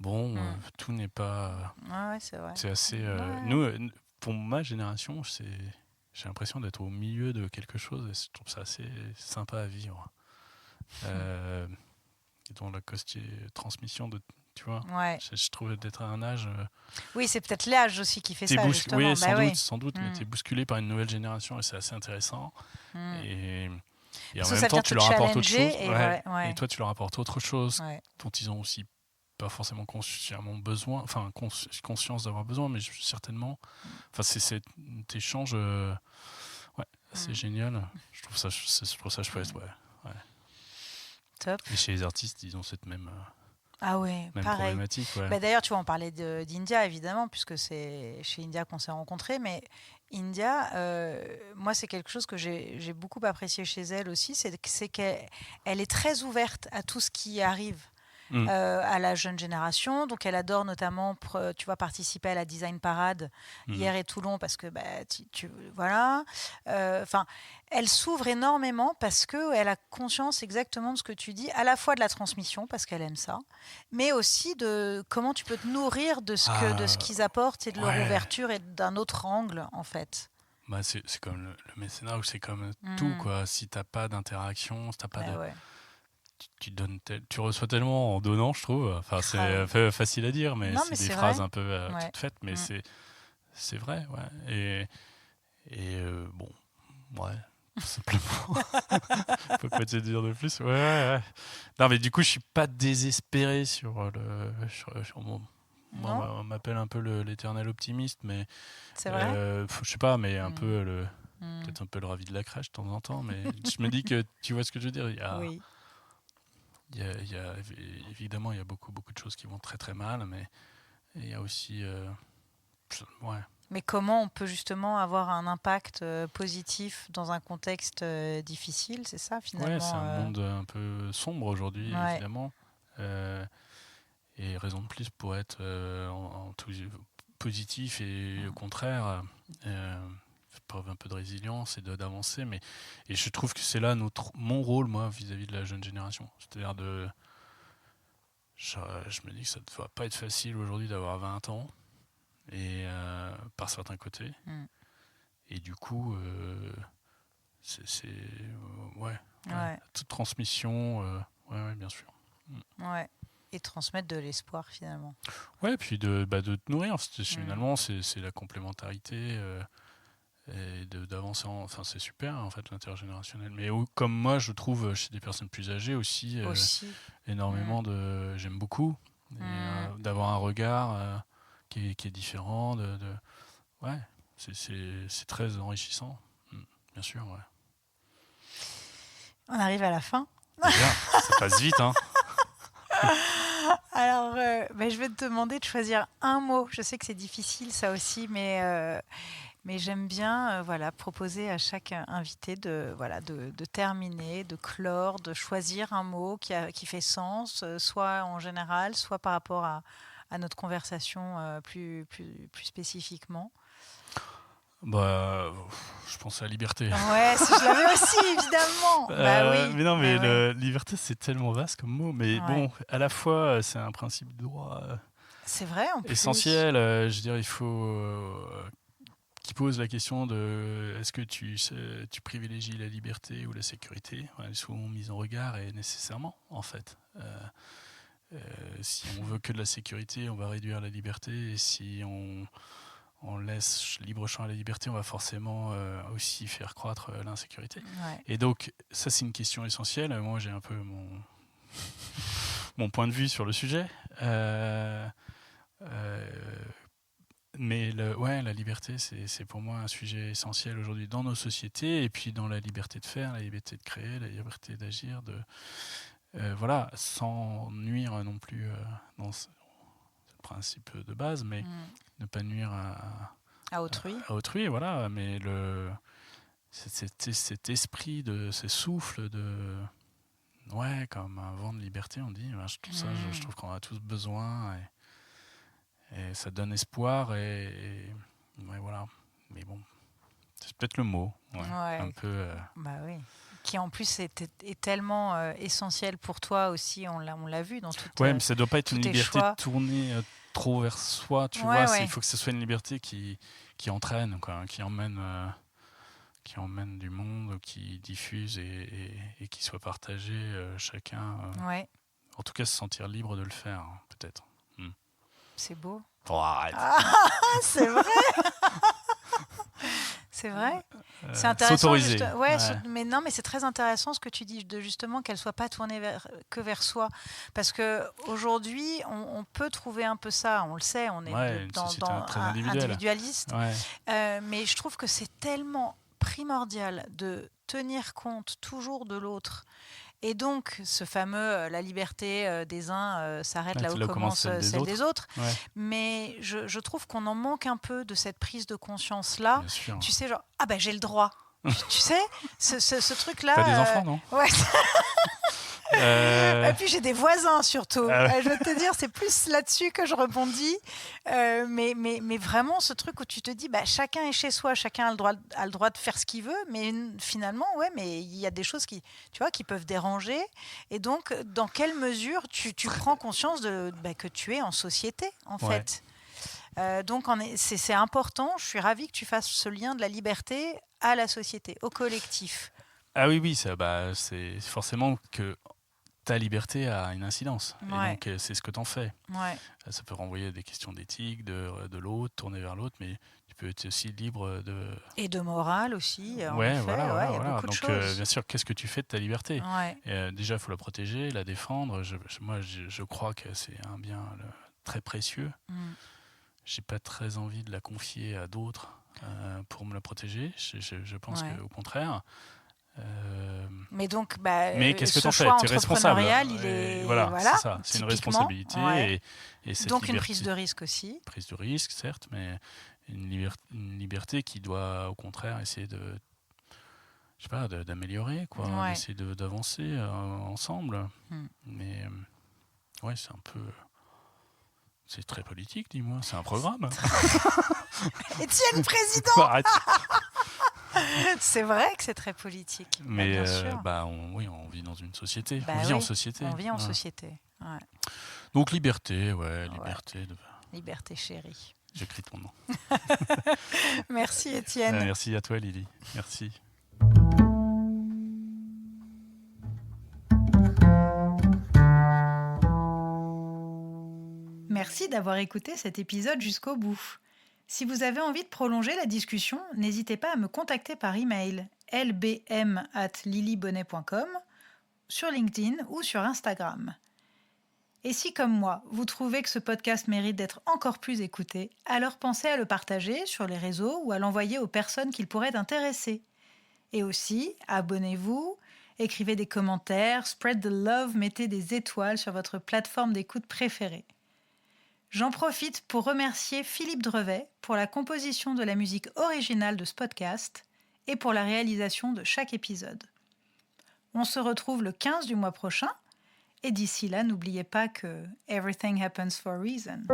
Bon, tout n'est pas. Ouais, c'est vrai. C'est assez. Ouais. Nous, pour ma génération, j'ai l'impression d'être au milieu de quelque chose et je trouve ça assez sympa à vivre. Dans la transmission de. Tu vois, Ouais. je trouve d'être à un âge. Oui, c'est peut-être l'âge aussi qui fait ça, justement. Oui, Bah, sans doute, mais tu es bousculé par une nouvelle génération et c'est assez intéressant. Et Parce en que même ça temps, vient tu te leur apportes autre challenger. chose. Et toi, tu leur apportes autre chose dont ils ont aussi pas forcément consciemment besoin, enfin conscience d'avoir besoin, mais certainement. Enfin, c'est cet échange. C'est génial. Je trouve ça chouette. Ouais. Top. Et chez les artistes, ils ont cette même. Ah ouais, même pareil. problématique. Ouais. Bah d'ailleurs, tu vois, on parlait d'India, évidemment, puisque c'est chez India qu'on s'est rencontrés. Mais India, moi, c'est quelque chose que j'ai beaucoup apprécié chez elle aussi. C'est qu'elle est très ouverte à tout ce qui arrive. À la jeune génération. Donc, elle adore notamment, tu vois, participer à la Design Parade hier et Toulon parce que, bah, voilà. Enfin, elle s'ouvre énormément parce qu'elle a conscience exactement de ce que tu dis, à la fois de la transmission parce qu'elle aime ça, mais aussi de comment tu peux te nourrir de ce qu'ils apportent et de leur ouverture et d'un autre angle, en fait. Bah c'est comme le mécénat ou c'est comme tout, quoi. Si t'as pas d'interaction, si t'as pas de... Ouais. Tu reçois tellement en donnant, je trouve. Enfin, c'est un peu facile à dire, mais c'est des phrases un peu toutes faites, mais c'est vrai, ouais. Et bon, ouais, tout simplement. On peut pas te dire de plus. Ouais. Non, mais du coup, je suis pas désespéré sur mon... Moi, on m'appelle un peu l'éternel optimiste, mais c'est vrai. Je sais pas, mais un peu peut-être un peu le ravi de la crèche de temps en temps, mais je me dis que tu vois ce que je veux dire. Oui. Évidemment, il y a beaucoup de choses qui vont très très mal, mais il y a aussi Mais comment on peut justement avoir un impact positif dans un contexte difficile, c'est ça finalement. Ouais, c'est un monde un peu sombre aujourd'hui, évidemment. Et raison de plus pour être en tout positif et au contraire, preuve un peu de résilience et d'avancer. Et je trouve que c'est là mon rôle, moi, vis-à-vis de la jeune génération. C'est-à-dire je me dis que ça ne doit pas être facile aujourd'hui d'avoir 20 ans, et par certains côtés. Et du coup, toute transmission, bien sûr. Ouais. Et transmettre de l'espoir finalement. Ouais, puis de te nourrir. Finalement, c'est la complémentarité et d'avancer. Enfin, c'est super en fait l'intergénérationnel. Mais comme moi, je trouve chez des personnes plus âgées aussi. Énormément de. J'aime beaucoup d'avoir un regard qui est différent. Ouais, c'est très enrichissant, bien sûr. Ouais. On arrive à la fin. Déjà, ça passe vite, hein. Alors, je vais te demander de choisir un mot. Je sais que c'est difficile, ça aussi, mais j'aime bien proposer à chaque invité de terminer, de clore, de choisir un mot qui fait sens, soit en général, soit par rapport à notre conversation plus spécifiquement? Bah, je pense à la liberté. Ouais, je l'avais aussi, évidemment. Bah oui. Mais non, mais ouais. liberté, c'est tellement vaste comme mot. Mais bon, à la fois, c'est un principe de droit c'est vrai, en plus. essentiel. Je veux dire, il faut qui pose la question de est-ce que tu privilégies la liberté ou la sécurité. Elle est souvent mise en regard et nécessairement, en fait. Si on veut que de la sécurité, on va réduire la liberté. Et si on laisse libre champ à la liberté, on va forcément aussi faire croître l'insécurité. Ouais. Et donc, ça, c'est une question essentielle. Moi, j'ai un peu mon point de vue sur le sujet. Mais la liberté, c'est pour moi un sujet essentiel aujourd'hui dans nos sociétés, et puis dans la liberté de faire, la liberté de créer, la liberté d'agir, voilà, sans nuire non plus dans ce principe de base, mais ne pas nuire à autrui. À autrui, voilà. Mais cet esprit, ce souffle comme un vent de liberté, on dit. Tout ça, je trouve qu'on a tous besoin. Et ça donne espoir et voilà. Mais bon, c'est peut-être le mot, un peu. Bah oui. Qui en plus est tellement essentiel pour toi aussi. On l'a vu dans toute. Ouais, mais ça doit pas être une liberté tournée trop vers soi, tu vois. Ouais. Il faut que ce soit une liberté qui entraîne, quoi, qui emmène du monde, qui diffuse et qui soit partagé chacun. En tout cas, se sentir libre de le faire, peut-être. C'est beau. Oh, arrête. C'est vrai. C'est vrai. C'est intéressant. S'autoriser. Mais non, mais c'est très intéressant ce que tu dis, de justement qu'elle soit pas tournée que vers soi, parce que aujourd'hui, on peut trouver un peu ça. On le sait, on est dans très individualiste. Mais je trouve que c'est tellement primordial de tenir compte toujours de l'autre. Et donc, ce fameux la liberté des uns s'arrête là où commence celle des autres. Ouais. Mais je trouve qu'on en manque un peu de cette prise de conscience-là. Tu sais, genre, j'ai le droit. Tu sais, ce truc-là. T'as des enfants, non? Ouais. Et puis j'ai des voisins surtout. Je veux te dire, c'est plus là-dessus que je rebondis. Mais vraiment, ce truc où tu te dis, chacun est chez soi, chacun a le droit de faire ce qu'il veut, mais finalement, mais il y a des choses qui peuvent déranger. Et donc, dans quelle mesure tu prends conscience que tu es en société, en fait. Donc, c'est important. Je suis ravie que tu fasses ce lien de la liberté à la société, au collectif. Ah oui, c'est forcément que ta liberté a une incidence. Et donc, c'est ce que t'en fais. Ça peut renvoyer à des questions d'éthique, de l'autre, tourner vers l'autre, mais tu peux être aussi libre de... Et de morale aussi. Il y a beaucoup de choses. Bien sûr, qu'est-ce que tu fais de ta liberté? Déjà, il faut la protéger, la défendre. Moi, je crois que c'est un bien très précieux. J'ai pas très envie de la confier à d'autres pour me la protéger. Je pense qu'au contraire... Mais donc, mais qu'est-ce que tu en fais? Tu es responsable. C'est ça. C'est une responsabilité. Et donc une prise de risque aussi. Prise de risque, certes, mais une liberté qui doit, au contraire, essayer d'améliorer, quoi, d'essayer d'avancer ensemble. Mais c'est un peu... C'est très politique, dis-moi. C'est un programme. Étienne, président. Arrête. C'est vrai que c'est très politique. Mais on vit dans une société. On vit en société. On vit en société. Donc liberté, liberté. Liberté chérie. J'écris ton nom. Merci Étienne. Merci à toi Lily. Merci. Merci d'avoir écouté cet épisode jusqu'au bout. Si vous avez envie de prolonger la discussion, n'hésitez pas à me contacter par email lbm@lilybonnet.com, sur LinkedIn ou sur Instagram. Et si, comme moi, vous trouvez que ce podcast mérite d'être encore plus écouté, alors pensez à le partager sur les réseaux ou à l'envoyer aux personnes qu'il pourrait intéresser. Et aussi, abonnez-vous, écrivez des commentaires, spread the love, mettez des étoiles sur votre plateforme d'écoute préférée. J'en profite pour remercier Philippe Drevet pour la composition de la musique originale de ce podcast et pour la réalisation de chaque épisode. On se retrouve le 15 du mois prochain Et d'ici là, n'oubliez pas que everything happens for a reason.